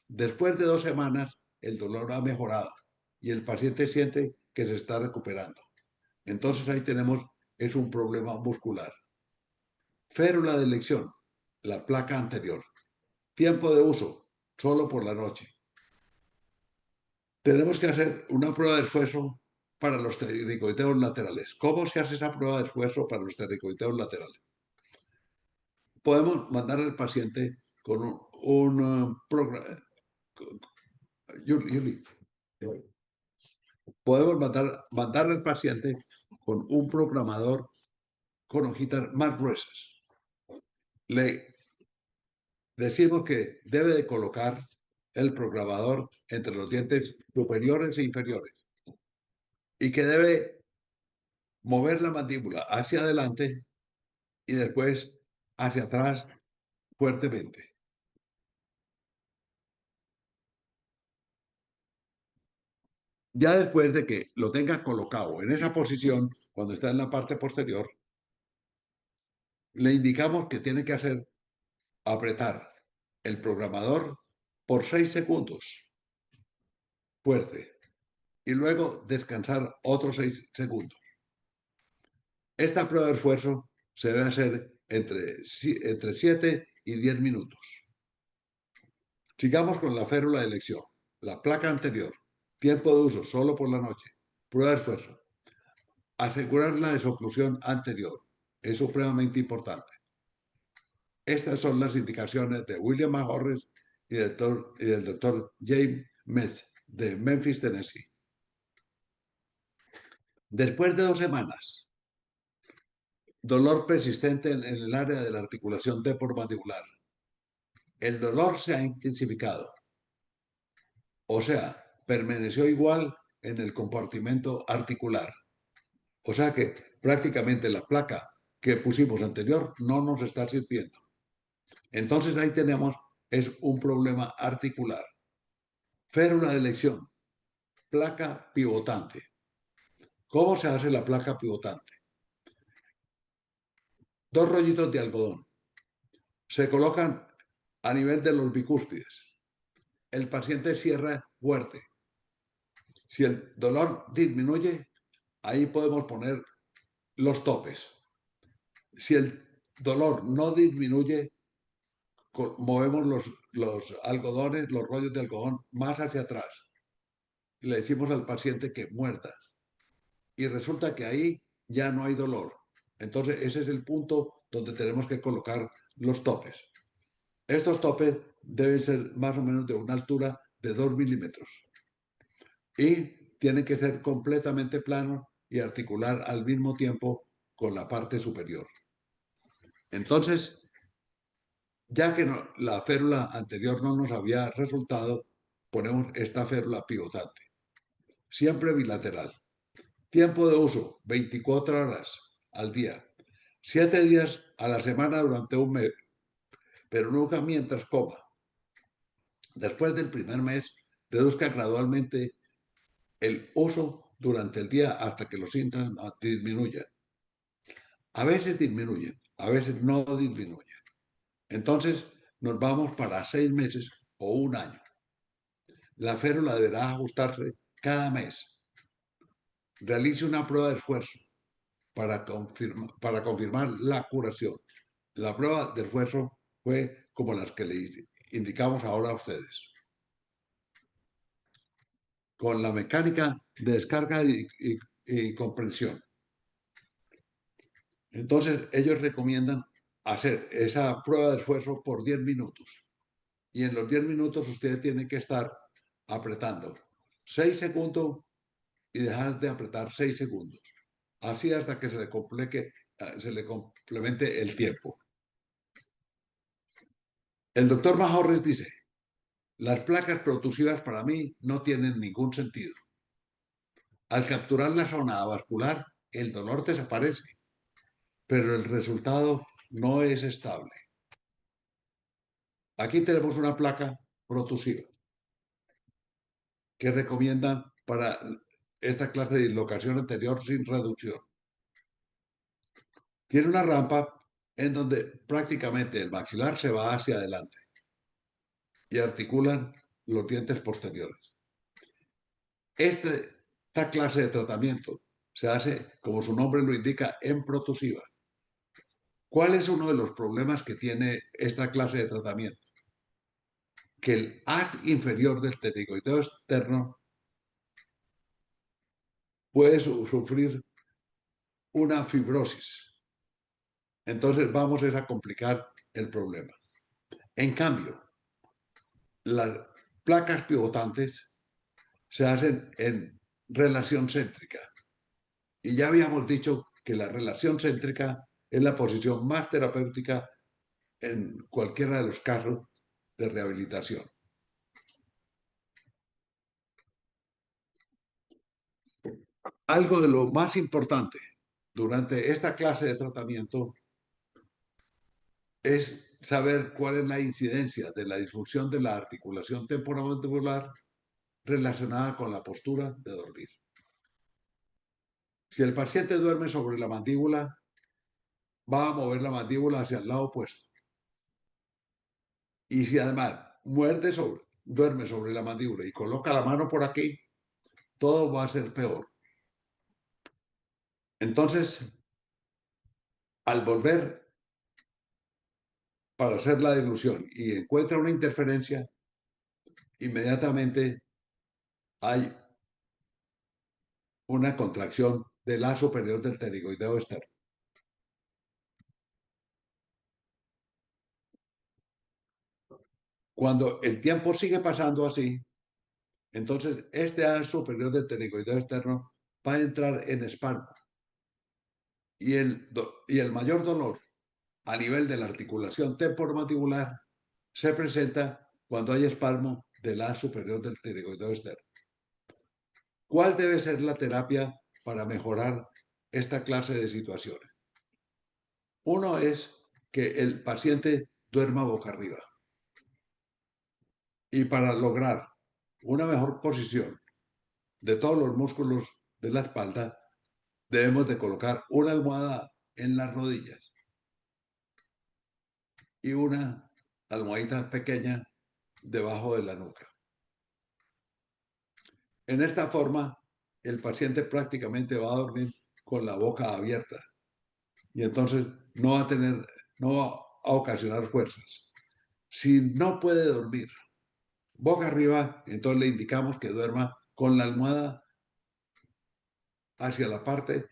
Después de 2 semanas, el dolor ha mejorado y el paciente siente que se está recuperando. Entonces ahí tenemos, es un problema muscular. Férula de elección, la placa anterior. Tiempo de uso, solo por la noche. Tenemos que hacer una prueba de esfuerzo para los ptericoiteos laterales. ¿Cómo se hace esa prueba de esfuerzo para los ptericoiteos laterales? Podemos mandar al paciente con un programa. Podemos mandar al paciente con un programador con hojitas más gruesas. Le decimos que debe de colocar el programador entre los dientes superiores e inferiores y que debe mover la mandíbula hacia adelante y después hacia atrás fuertemente. Ya después de que lo tenga colocado en esa posición, cuando está en la parte posterior, le indicamos que tiene que apretar el programador por 6 segundos, fuerte, y luego descansar otros 6 segundos. Esta prueba de esfuerzo se debe hacer entre 7 y 10 minutos. Sigamos con la férula de elección. La placa anterior, tiempo de uso solo por la noche, prueba de esfuerzo. Asegurar la desoclusión anterior es supremamente importante. Estas son las indicaciones de William Majorres y del doctor James Metz de Memphis, Tennessee. Después de 2 semanas, dolor persistente en el área de la articulación temporomandibular. El dolor se ha intensificado. O sea, permaneció igual en el compartimento articular. O sea que prácticamente la placa que pusimos anterior no nos está sirviendo. Entonces ahí tenemos, es un problema articular. Férula de elección, placa pivotante. ¿Cómo se hace la placa pivotante? 2 rollitos de algodón se colocan a nivel de los bicúspides. El paciente cierra fuerte. Si el dolor disminuye, ahí podemos poner los topes. Si el dolor no disminuye, movemos los algodones, los rollos de algodón más hacia atrás y le decimos al paciente que muerda. Y resulta que ahí ya no hay dolor. Entonces ese es el punto donde tenemos que colocar los topes. Estos topes deben ser más o menos de una altura de 2 milímetros y tienen que ser completamente planos y articular al mismo tiempo con la parte superior. Entonces, ya que la férula anterior no nos había resultado, ponemos esta férula pivotante, siempre bilateral. Tiempo de uso, 24 horas al día, 7 días a la semana durante un mes, pero nunca mientras coma. Después del primer mes, reduzca gradualmente el uso durante el día hasta que los síntomas disminuyan. A veces disminuyen, a veces no disminuyen. Entonces nos vamos para 6 meses o un año. La férula deberá ajustarse cada mes. Realice una prueba de esfuerzo para confirmar la curación. La prueba de esfuerzo fue como las que le indicamos ahora a ustedes. Con la mecánica de descarga y comprensión. Entonces, ellos recomiendan hacer esa prueba de esfuerzo por 10 minutos. Y en los 10 minutos usted tiene que estar apretando 6 segundos y dejar de apretar 6 segundos. Así hasta que se le complemente el tiempo. El doctor Majorres dice, las placas protusivas para mí no tienen ningún sentido. Al capturar la zona vascular, el dolor desaparece, pero el resultado no es estable. Aquí tenemos una placa protusiva que recomiendan para esta clase de dislocación anterior sin reducción. Tiene una rampa en donde prácticamente el maxilar se va hacia adelante y articulan los dientes posteriores. Esta clase de tratamiento se hace, como su nombre lo indica, en protusiva. ¿Cuál es uno de los problemas que tiene esta clase de tratamiento? Que el haz inferior del pterigoideo externo puede sufrir una fibrosis. Entonces vamos a complicar el problema. En cambio, las placas pivotantes se hacen en relación céntrica. Y ya habíamos dicho que la relación céntrica es la posición más terapéutica en cualquiera de los casos de rehabilitación. Algo de lo más importante durante esta clase de tratamiento es saber cuál es la incidencia de la disfunción de la articulación temporomandibular relacionada con la postura de dormir. Si el paciente duerme sobre la mandíbula, va a mover la mandíbula hacia el lado opuesto. Y si además duerme sobre la mandíbula y coloca la mano por aquí, todo va a ser peor. Entonces, al volver para hacer la dilución y encuentra una interferencia, inmediatamente hay una contracción del haz superior del pterigoideo externo. Cuando el tiempo sigue pasando así, entonces este haz superior del pterigoideo externo va a entrar en espasmo. Y el mayor dolor a nivel de la articulación temporomandibular se presenta cuando hay espasmo del haz superior del tiroideo externo. ¿Cuál debe ser la terapia para mejorar esta clase de situaciones? Uno es que el paciente duerma boca arriba. Y para lograr una mejor posición de todos los músculos de la espalda, debemos de colocar una almohada en las rodillas y una almohadita pequeña debajo de la nuca. En esta forma, el paciente prácticamente va a dormir con la boca abierta y entonces no va a ocasionar fuerzas. Si no puede dormir boca arriba, entonces le indicamos que duerma con la almohada hacia la parte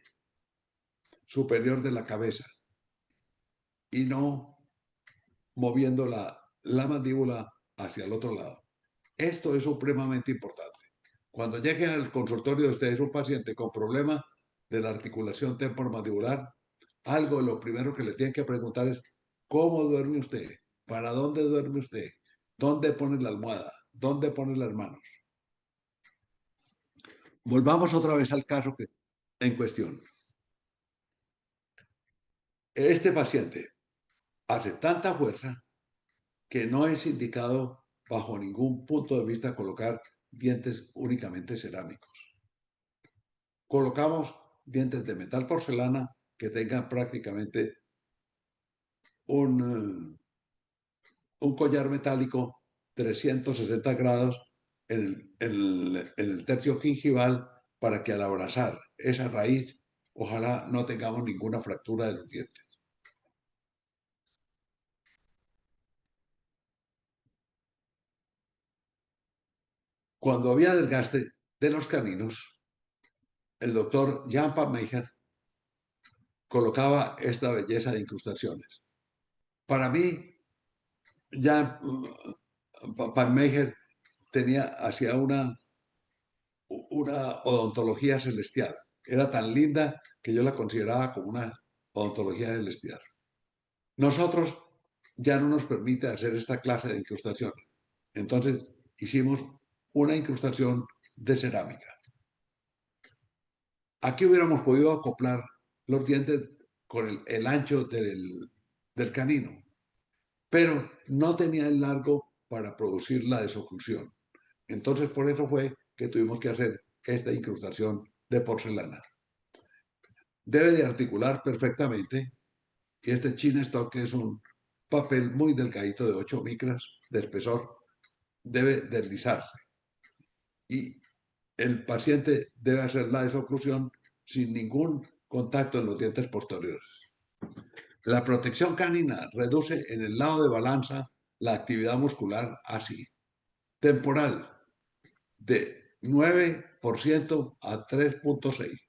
superior de la cabeza y no moviendo la mandíbula hacia el otro lado. Esto es supremamente importante. Cuando llegue al consultorio de ustedes un paciente con problema de la articulación temporomandibular, algo de lo primero que le tienen que preguntar es ¿cómo duerme usted? ¿Para dónde duerme usted? ¿Dónde pone la almohada? ¿Dónde pone las manos? Volvamos otra vez al caso en cuestión. Este paciente hace tanta fuerza que no es indicado bajo ningún punto de vista colocar dientes únicamente cerámicos. Colocamos dientes de metal porcelana que tengan prácticamente un collar metálico 360 grados en el tercio gingival para que al abrazar esa raíz, ojalá no tengamos ninguna fractura de los dientes. Cuando había desgaste de los caninos, el doctor Jan Pammeijer colocaba esta belleza de incrustaciones. Para mí, Jan Pammeijer hacía una odontología celestial. Era tan linda que yo la consideraba como una odontología celestial. Nosotros ya no nos permite hacer esta clase de incrustaciones. Entonces hicimos una incrustación de cerámica. Aquí hubiéramos podido acoplar los dientes con el ancho del canino, pero no tenía el largo para producir la desoclusión. Entonces, por eso fue que tuvimos que hacer esta incrustación de porcelana. Debe de articular perfectamente y este chin stock, que es un papel muy delgadito de 8 micras de espesor, debe deslizarse. Y el paciente debe hacer la desoclusión sin ningún contacto en los dientes posteriores. La protección canina reduce en el lado de balanza la actividad muscular así. Temporal, de 9% a 3.6%.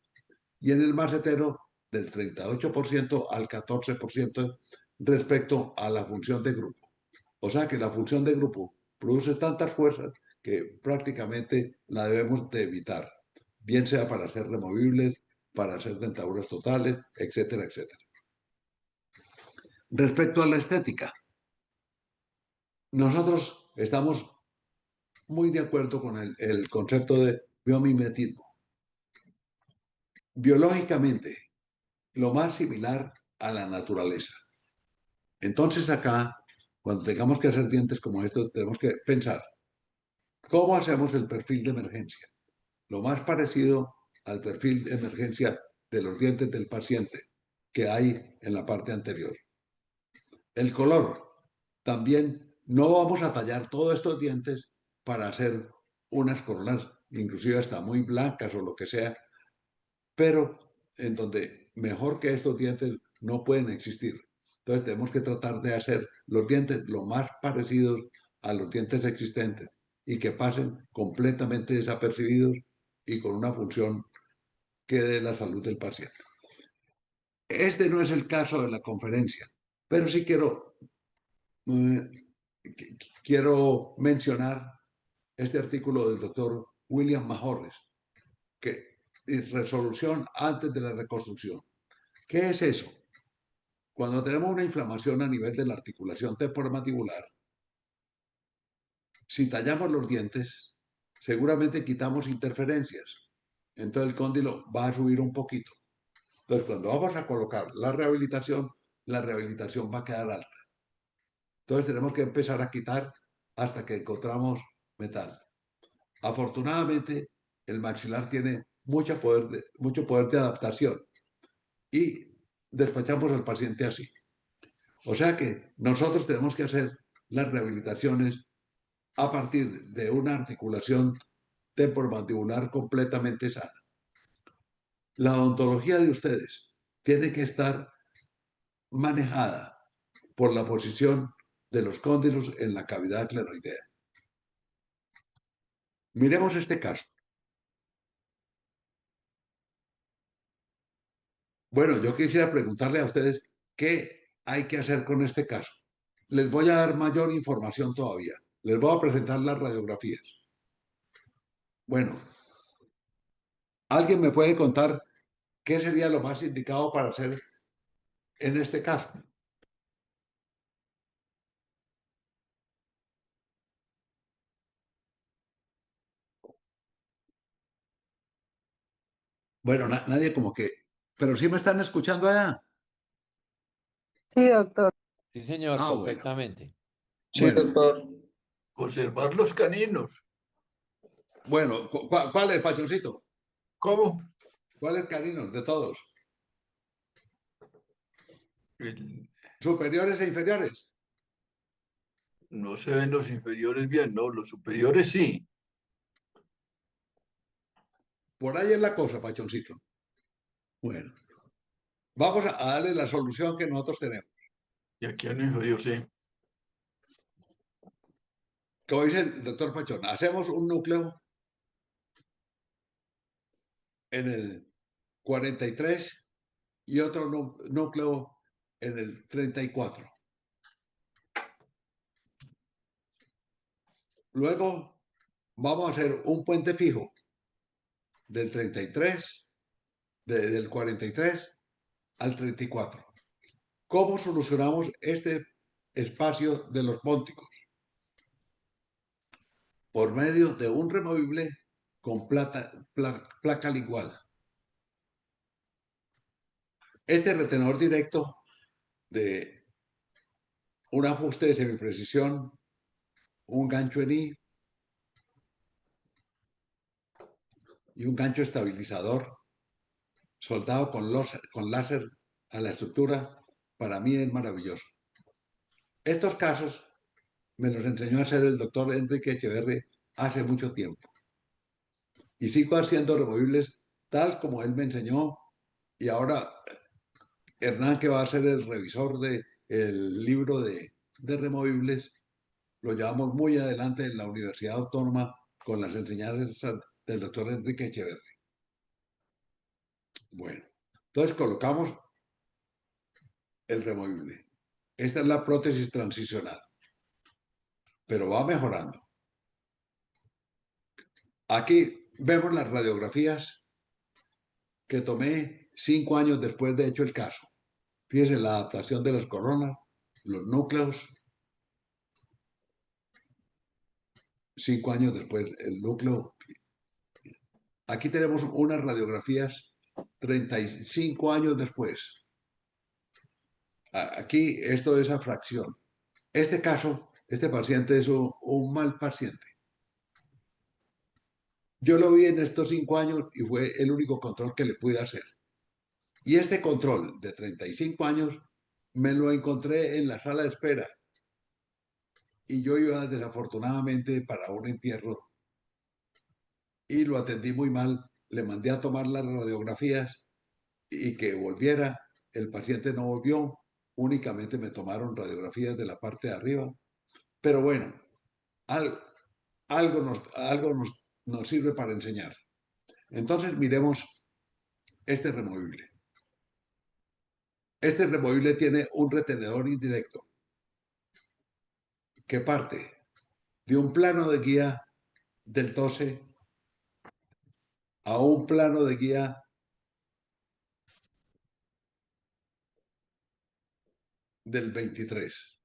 Y en el macetero, del 38% al 14% respecto a la función de grupo. O sea que la función de grupo produce tantas fuerzas que prácticamente la debemos de evitar, bien sea para ser removibles, para hacer dentaduras totales, etcétera, etcétera. Respecto a la estética, nosotros estamos muy de acuerdo con el concepto de biomimetismo. Biológicamente, lo más similar a la naturaleza. Entonces acá, cuando tengamos que hacer dientes como estos, tenemos que pensar, ¿cómo hacemos el perfil de emergencia? Lo más parecido al perfil de emergencia de los dientes del paciente que hay en la parte anterior. El color. También no vamos a tallar todos estos dientes para hacer unas coronas, inclusive hasta muy blancas o lo que sea, pero en donde mejor que estos dientes no pueden existir. Entonces tenemos que tratar de hacer los dientes lo más parecidos a los dientes existentes y que pasen completamente desapercibidos y con una función que dé la salud del paciente. Este no es el caso de la conferencia, pero sí quiero mencionar este artículo del doctor William Mahorres, que es resolución antes de la reconstrucción. ¿Qué es eso? Cuando tenemos una inflamación a nivel de la articulación temporomandibular, Si tallamos los dientes, seguramente quitamos interferencias. Entonces el cóndilo va a subir un poquito. Entonces cuando vamos a colocar la rehabilitación va a quedar alta. Entonces tenemos que empezar a quitar hasta que encontramos metal. Afortunadamente, el maxilar tiene mucho poder de adaptación y despachamos al paciente así. O sea que nosotros tenemos que hacer las rehabilitaciones a partir de una articulación temporomandibular completamente sana. La odontología de ustedes tiene que estar manejada por la posición de los cóndilos en la cavidad clenoidea. Miremos este caso. Bueno, yo quisiera preguntarle a ustedes qué hay que hacer con este caso. Les voy a dar mayor información todavía. Les voy a presentar las radiografías. Bueno, ¿alguien me puede contar qué sería lo más indicado para hacer en este caso? Bueno, nadie como que, pero sí me están escuchando allá. Sí, doctor. Sí, señor, Ah, bueno. perfectamente. Sí, Bueno, doctor. Conservar los caninos. bueno, ¿cuál es, Pachoncito? ¿Cómo? ¿Cuáles caninos de todos? El- ¿Superiores e inferiores? No se ven los inferiores bien, no, los superiores sí. Por ahí es la cosa, Pachoncito. Bueno, vamos a darle la solución que nosotros tenemos. Y aquí en el inferior sí. Como dice el doctor Pachón, hacemos un núcleo en el 43 y otro núcleo en el 34. Luego vamos a hacer un puente fijo del 33, del 43 al 34. ¿Cómo solucionamos este espacio de los pónticos? Por medio de un removible con placa lingual. Este retenedor directo de un ajuste de semiprecisión, un gancho en I y un gancho estabilizador soldado con láser a la estructura, para mí es maravilloso. Estos casos me los enseñó a hacer el doctor Enrique Echeverri hace mucho tiempo. Y sigo haciendo removibles tal como él me enseñó. Y ahora Hernán, que va a ser el revisor del libro de removibles, lo llevamos muy adelante en la Universidad Autónoma con las enseñanzas del doctor Enrique Echeverri. Bueno, entonces colocamos el removible. Esta es la prótesis transicional, pero va mejorando. Aquí vemos las radiografías que tomé 5 años después de hecho el caso. Fíjense la adaptación de las coronas, los núcleos. 5 años después, el núcleo. Aquí tenemos unas radiografías 35 años después. Aquí esto es a fracción. Este caso, este paciente es un mal paciente. Yo lo vi en estos 5 años y fue el único control que le pude hacer. Y este control de 35 años me lo encontré en la sala de espera. Y yo iba desafortunadamente para un entierro y lo atendí muy mal. Le mandé a tomar las radiografías y que volviera. El paciente no volvió, únicamente me tomaron radiografías de la parte de arriba. Pero bueno, algo nos sirve para enseñar. Entonces miremos este removible. Este removible tiene un retenedor indirecto que parte de un plano de guía del 12 a un plano de guía del 23.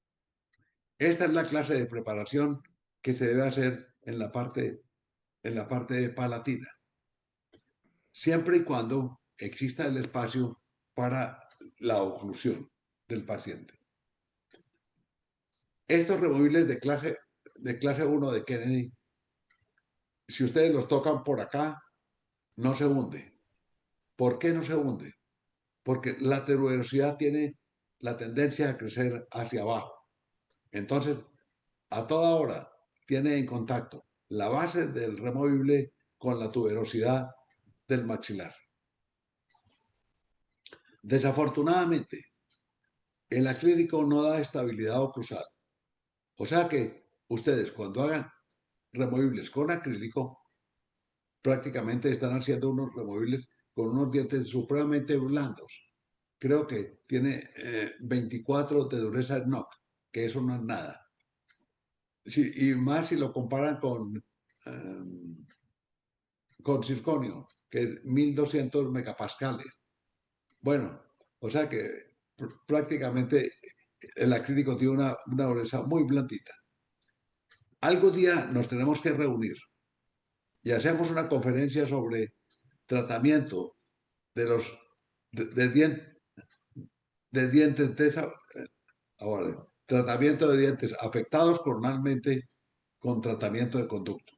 Esta es la clase de preparación que se debe hacer en la parte palatina, siempre y cuando exista el espacio para la oclusión del paciente. Estos removibles de clase 1 de Kennedy, si ustedes los tocan por acá, no se hunde. ¿Por qué no se hunde? Porque la tuberosidad tiene la tendencia a crecer hacia abajo. Entonces, a toda hora tiene en contacto la base del removible con la tuberosidad del maxilar. Desafortunadamente, el acrílico no da estabilidad oclusal. O sea que ustedes cuando hagan removibles con acrílico, prácticamente están haciendo unos removibles con unos dientes supremamente blandos. Creo que tiene 24 de dureza SNOC, que eso no es nada. Sí, y más si lo comparan con circonio, que es 1200 megapascales. Bueno, o sea que prácticamente el acrílico tiene una dureza muy blandita. Algún día nos tenemos que reunir y hacemos una conferencia sobre tratamiento de los dientes ahora, tratamiento de dientes afectados coronalmente con tratamiento de conducto.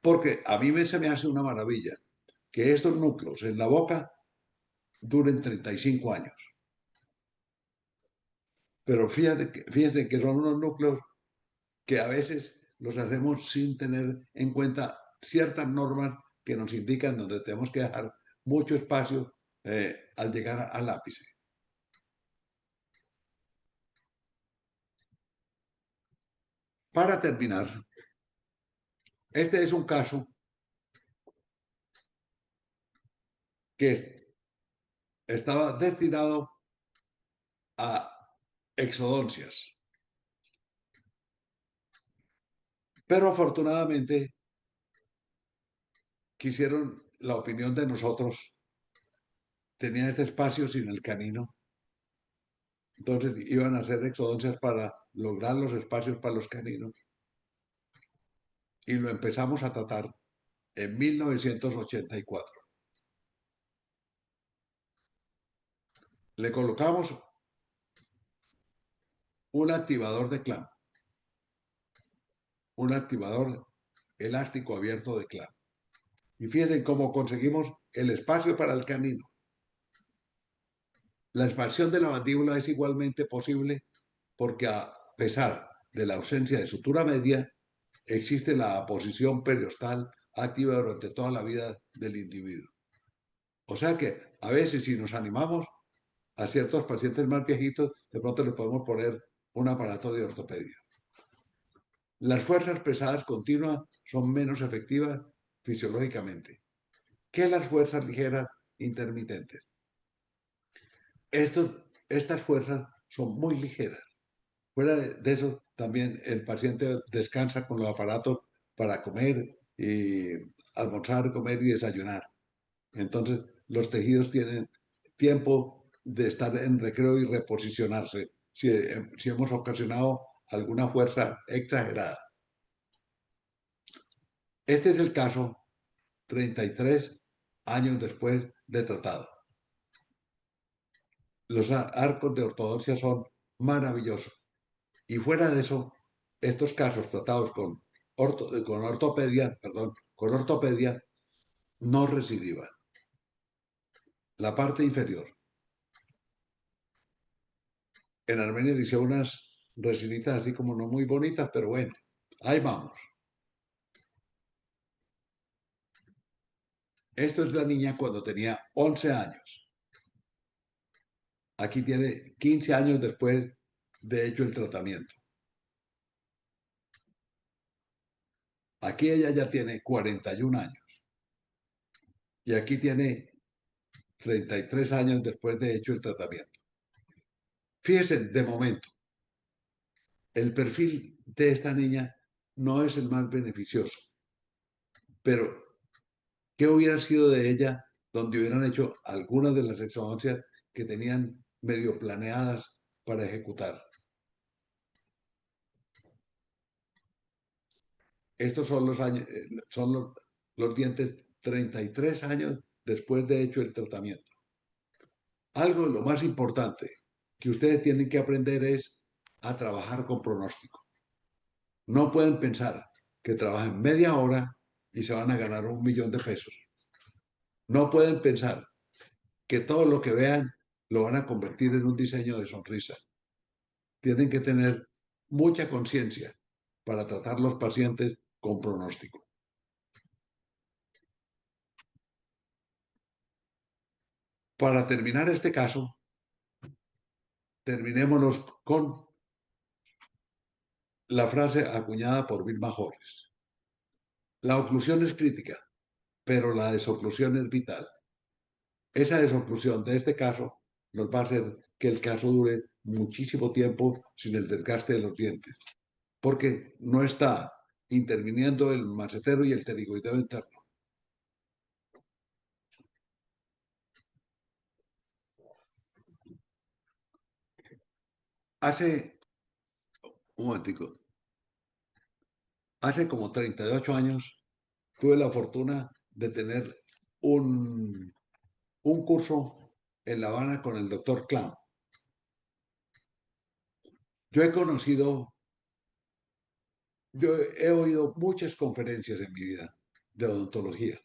Porque a mí se me hace una maravilla que estos núcleos en la boca duren 35 años. Pero fíjense que son unos núcleos que a veces los hacemos sin tener en cuenta ciertas normas que nos indican donde tenemos que dejar mucho espacio al llegar al ápice. Para terminar, este es un caso que estaba destinado a exodoncias. Pero afortunadamente quisieron la opinión de nosotros. Tenía este espacio sin el canino. Entonces iban a hacer exodoncias para lograr los espacios para los caninos. Y lo empezamos a tratar en 1984. Le colocamos un activador de clam, un activador elástico abierto de clam. Y fíjense cómo conseguimos el espacio para el canino. La expansión de la mandíbula es igualmente posible porque a pesar de la ausencia de sutura media, existe la posición periostal activa durante toda la vida del individuo. O sea que a veces si nos animamos a ciertos pacientes más viejitos, de pronto les podemos poner un aparato de ortopedia. Las fuerzas pesadas continuas son menos efectivas fisiológicamente que las fuerzas ligeras intermitentes. Estas fuerzas son muy ligeras. Fuera de eso, también el paciente descansa con los aparatos para comer y almorzar, comer y desayunar. Entonces, los tejidos tienen tiempo de estar en recreo y reposicionarse si hemos ocasionado alguna fuerza exagerada. Este es el caso 33 años después de tratado. Los arcos de ortodoncia son maravillosos. Y fuera de eso, estos casos tratados con ortopedia no recidivan. La parte inferior. En Armenia hice unas residitas así como no muy bonitas, pero bueno, ahí vamos. Esto es la niña cuando tenía 11 años. Aquí tiene 15 años después de hecho el tratamiento. Aquí ella ya tiene 41 años. Y aquí tiene 33 años después de hecho el tratamiento. Fíjense, de momento, el perfil de esta niña no es el más beneficioso. Pero, ¿qué hubiera sido de ella donde hubieran hecho algunas de las exodoncias que tenían medio planeadas para ejecutar? Estos son los años, son los dientes 33 años después de hecho el tratamiento. Algo de lo más importante que ustedes tienen que aprender es a trabajar con pronóstico. No pueden pensar que trabajan media hora y se van a ganar 1.000.000 de pesos. No pueden pensar que todo lo que vean lo van a convertir en un diseño de sonrisa. Tienen que tener mucha conciencia para tratar los pacientes con pronóstico. Para terminar este caso, terminémonos con la frase acuñada por Vilma Horres. La oclusión es crítica, pero la desoclusión es vital. Esa desoclusión de este caso nos va a hacer que el caso dure muchísimo tiempo sin el desgaste de los dientes, porque no está interviniendo el macetero y el pterigoideo interno. Hace un momentico, hace como 38 años tuve la fortuna de tener un curso en La Habana con el doctor Clam. Yo he oído muchas conferencias en mi vida de odontología,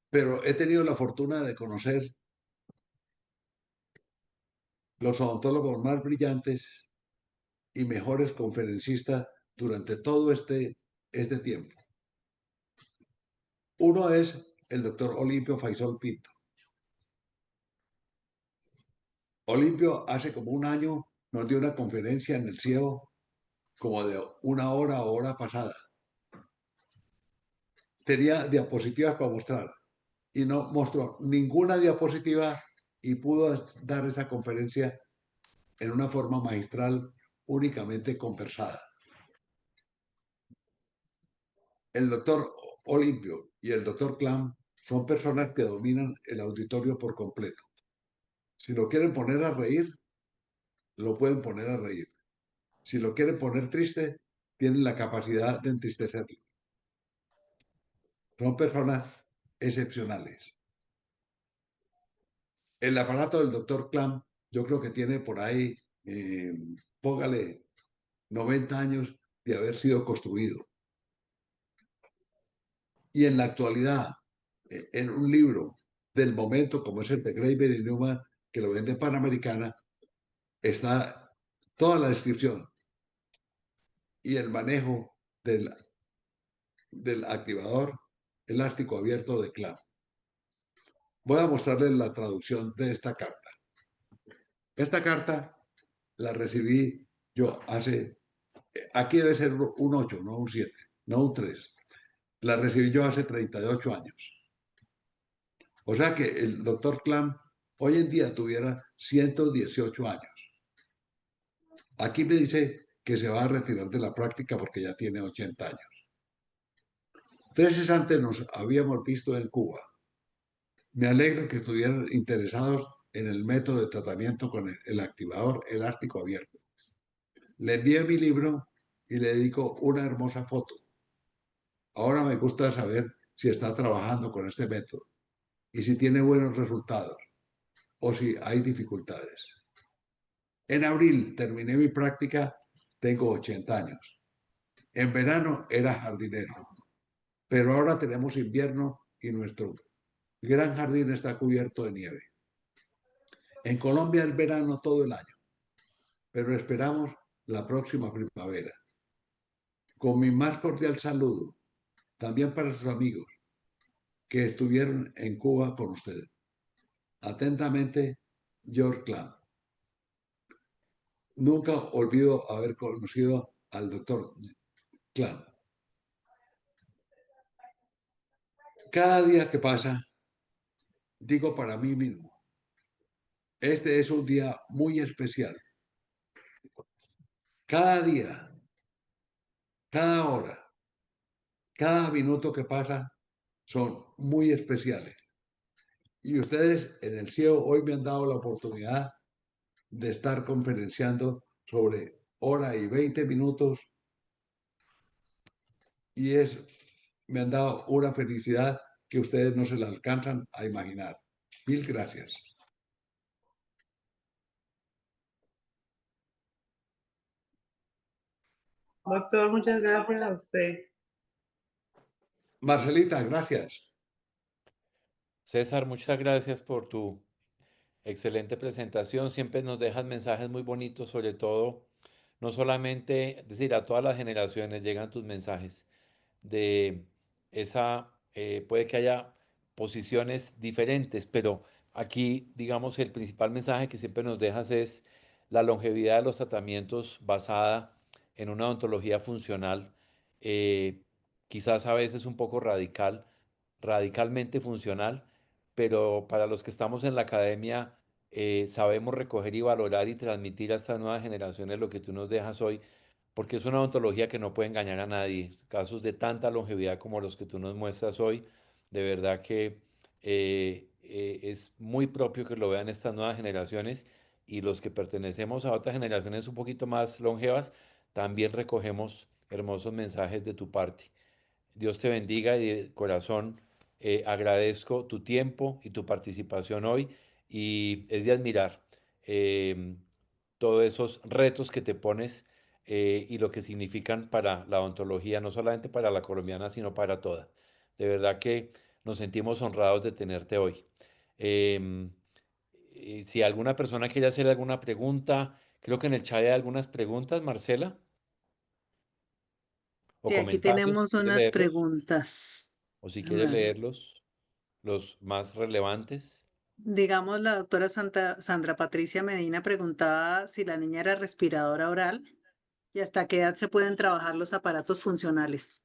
pero he tenido la fortuna de conocer los odontólogos más brillantes y mejores conferencistas durante todo este tiempo. Uno es el doctor Olimpio Faisal Pinto. Olimpio hace como un año nos dio una conferencia en el CIEO como de una hora o hora pasada. Tenía diapositivas para mostrar y no mostró ninguna diapositiva y pudo dar esa conferencia en una forma magistral únicamente conversada. El doctor Olimpio y el doctor Clam son personas que dominan el auditorio por completo. Si lo quieren poner a reír, lo pueden poner a reír. Si lo quieren poner triste, tienen la capacidad de entristecerlo. Son personas excepcionales. El aparato del doctor Clam, yo creo que tiene por ahí, póngale 90 años de haber sido construido. Y en la actualidad, en un libro del momento, como es el de Graeber y Newman, que lo vende Panamericana, está toda la descripción y el manejo del activador elástico abierto de Clam. Voy a mostrarles la traducción de esta carta. Esta carta la recibí yo aquí debe ser un 8, no un 7, no un 3. La recibí yo hace 38 años. O sea que el doctor Clam hoy en día tuviera 118 años. Aquí me dice que se va a retirar de la práctica porque ya tiene 80 años. 3 meses antes nos habíamos visto en Cuba. Me alegro que estuvieran interesados en el método de tratamiento con el activador elástico abierto. Le envié mi libro y le dedico una hermosa foto. Ahora me gusta saber si está trabajando con este método y si tiene buenos resultados o si hay dificultades. En abril terminé mi práctica, tengo 80 años. En verano era jardinero, pero ahora tenemos invierno y nuestro gran jardín está cubierto de nieve. En Colombia es verano todo el año, pero esperamos la próxima primavera. Con mi más cordial saludo, también para sus amigos que estuvieron en Cuba con ustedes. Atentamente, George Clam. Nunca olvido haber conocido al doctor Clam. Cada día que pasa, digo para mí mismo, este es un día muy especial. Cada día, cada hora, cada minuto que pasa son muy especiales. Y ustedes en el CIEO hoy me han dado la oportunidad de estar conferenciando sobre hora y 20 minutos y me han dado una felicidad que ustedes no se la alcanzan a imaginar. Mil gracias. Doctor, muchas gracias a usted. Marcelita, gracias. César, muchas gracias por tu excelente presentación. Siempre nos dejas mensajes muy bonitos, sobre todo, no solamente, es decir, a todas las generaciones llegan tus mensajes de puede que haya posiciones diferentes, pero aquí, digamos, el principal mensaje que siempre nos dejas es la longevidad de los tratamientos basada en una odontología funcional, eh, quizás a veces un poco radicalmente funcional, pero para los que estamos en la academia, sabemos recoger y valorar y transmitir a estas nuevas generaciones lo que tú nos dejas hoy, porque es una odontología que no puede engañar a nadie. Casos de tanta longevidad como los que tú nos muestras hoy, de verdad que es muy propio que lo vean estas nuevas generaciones, y los que pertenecemos a otras generaciones un poquito más longevas, también recogemos hermosos mensajes de tu parte. Dios te bendiga, y de corazón agradezco tu tiempo y tu participación hoy, y es de admirar em, todos esos retos que te pones, y lo que significan para la odontología, no solamente para la colombiana, sino para toda. De verdad que nos sentimos honrados de tenerte hoy. Em, si alguna persona quiere hacer alguna pregunta, creo que en el chat hay algunas preguntas, Marcela, o Sí, aquí comentarios, si tenemos quieres unas leerlos, preguntas. o si quieres A ver, leerlos, los más relevantes. digamos, la doctora Sandra Patricia Medina preguntaba si la niña era respiradora oral y hasta qué edad se pueden trabajar los aparatos funcionales.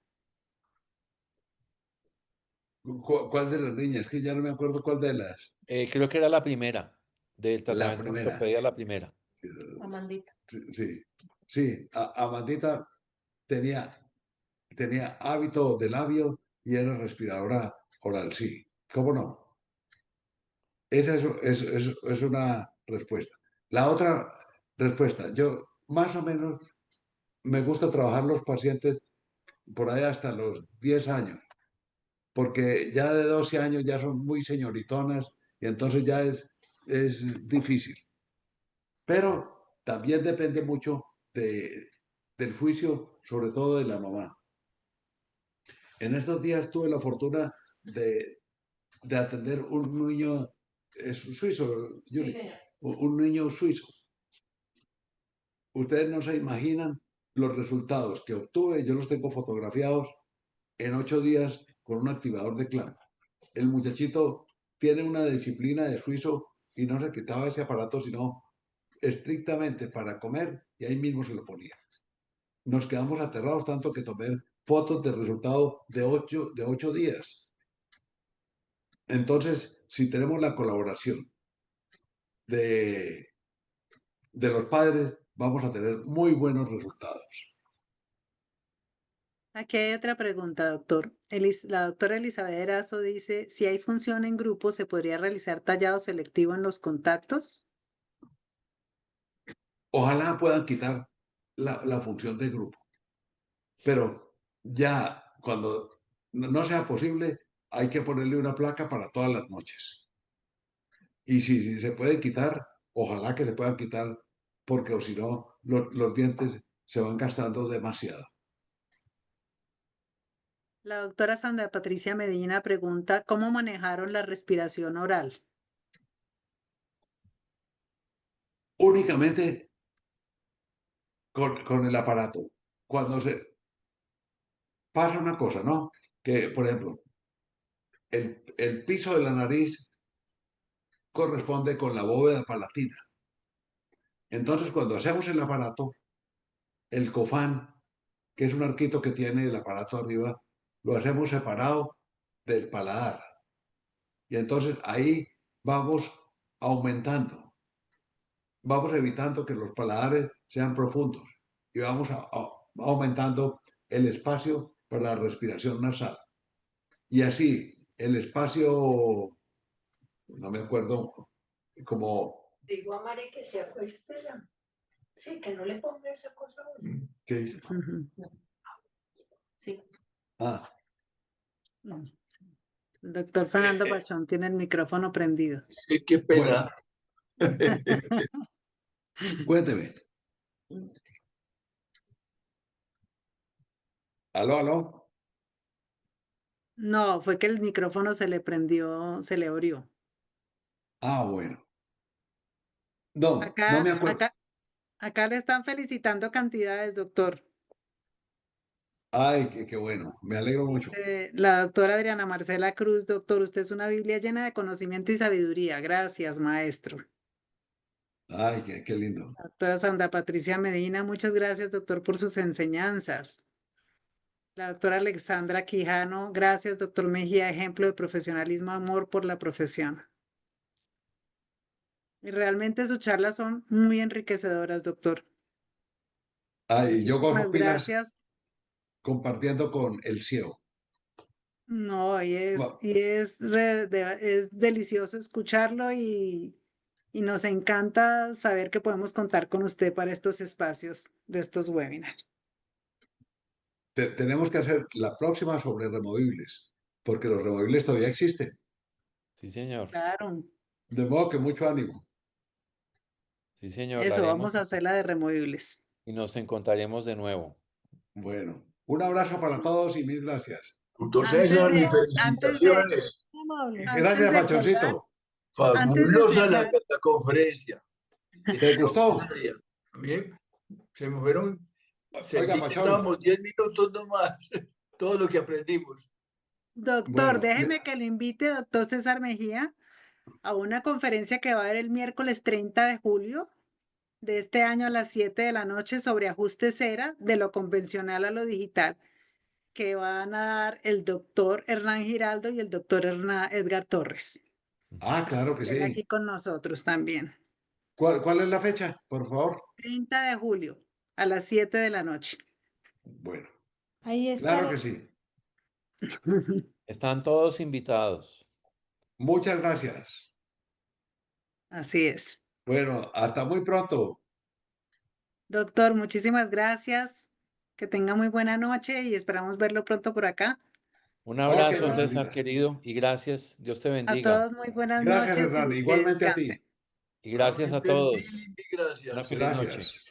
¿Cuál de las niñas? Que ya no me acuerdo cuál de las. Creo que era la primera, del La tratamiento de primera. ortopedia, la primera. Amandita. Sí, sí. Amandita tenía hábito de labio y era respiradora oral, sí. ¿Cómo no? Esa es una respuesta. La otra respuesta, yo más o menos me gusta trabajar los pacientes por ahí hasta los 10 años, porque ya de 12 años ya son muy señoritonas y entonces ya es difícil. Pero también depende mucho del juicio, sobre todo de la mamá. En estos días tuve la fortuna de atender un niño suizo, Yuri, un niño suizo. Ustedes no se imaginan los resultados que obtuve, yo los tengo fotografiados en 8 días con un activador de clamp. El muchachito tiene una disciplina de suizo y no se quitaba ese aparato sino estrictamente para comer y ahí mismo se lo ponía. Nos quedamos aterrados tanto que tomé fotos del resultado de 8 días. Entonces, si tenemos la colaboración de los padres, vamos a tener muy buenos resultados. Aquí hay otra pregunta, doctor. La doctora Elizabeth Erazo dice, si hay función en grupo, ¿se podría realizar tallado selectivo en los contactos? Ojalá puedan quitar la función de grupo, pero ya cuando no sea posible, hay que ponerle una placa para todas las noches. Y si se puede quitar, ojalá que se puedan quitar, porque o si no, los dientes se van gastando demasiado. La doctora Sandra Patricia Medina pregunta, ¿cómo manejaron la respiración oral? Únicamente con el aparato. Cuando se pasa una cosa, ¿no? Que, por ejemplo, el piso de la nariz corresponde con la bóveda palatina. Entonces, cuando hacemos el aparato, el cofán, que es un arquito que tiene el aparato arriba, lo hacemos separado del paladar. Y entonces ahí vamos aumentando, vamos evitando que los paladares sean profundos y vamos aumentando el espacio para la respiración nasal. Y así, el espacio, no me acuerdo, como... Digo a Mari que se acueste ya. Sí, que no le ponga esa cosa hoy. ¿Qué dice? Ujú. Sí. Ah, El doctor Fernando Pachón tiene el micrófono prendido. Sí, qué pena. cuénteme. Aló, aló. No, fue que el micrófono se le prendió, se le abrió. Ah, bueno. No, no me acuerdo. Acá le están felicitando cantidades, doctor. Ay, qué bueno. Me alegro mucho. Dice la doctora Adriana Marcela Cruz, doctor, usted es una Biblia llena de conocimiento y sabiduría. Gracias, maestro. Ay, qué lindo. Doctora Sandra Patricia Medina, muchas gracias, doctor, por sus enseñanzas. La doctora Alexandra Quijano, gracias, doctor Mejía, ejemplo de profesionalismo, amor por la profesión. Y realmente sus charlas son muy enriquecedoras, doctor. Ay, yo Muchísimas cojo pilas gracias. compartiendo con el cielo. No, es delicioso escucharlo y nos encanta saber que podemos contar con usted para estos espacios de estos webinars. Tenemos que hacer la próxima sobre removibles, porque los removibles todavía existen. Sí, señor. Claro, De modo que mucho ánimo. Sí, señor, la eso, haremos vamos a hacer la de removibles. y nos encontraremos de nuevo. Bueno, un abrazo para todos y mil gracias. Doctor Antes César, mis de, antes de, felicitaciones. antes Gracias, de colgar, Pachoncito. antes de Fabulosa cerrar, la conferencia. ¿Te gustó? Extraordinaria. A mí se me fueron, Oiga, sentí que Pachón. estábamos 10 minutos nomás. Todo lo que aprendimos. doctor, Bueno, déjeme que lo invite, doctor César Mejía, a una conferencia que va a haber el miércoles 30 de julio de este año a las 7 de la noche sobre ajuste cera de lo convencional a lo digital, que van a dar el doctor Hernán Giraldo y el doctor Edgar Torres. ah, claro que Estén sí. aquí con nosotros también. ¿Cuál es la fecha, por favor? 30 de julio a las 7 de la noche. Bueno, Ahí claro estaré. que sí. Están todos invitados. Muchas gracias. Así es. Bueno, hasta muy pronto. Doctor, muchísimas gracias. Que tenga muy buena noche y esperamos verlo pronto por acá. Un Ok, abrazo, César, Pachoncita. querido, y gracias. Dios te A bendiga. todos muy buenas Gracias, noches Hernán. y que Igualmente a descansen. ti. Y gracias a Amén, todos. mil gracias. Una feliz noche. Gracias.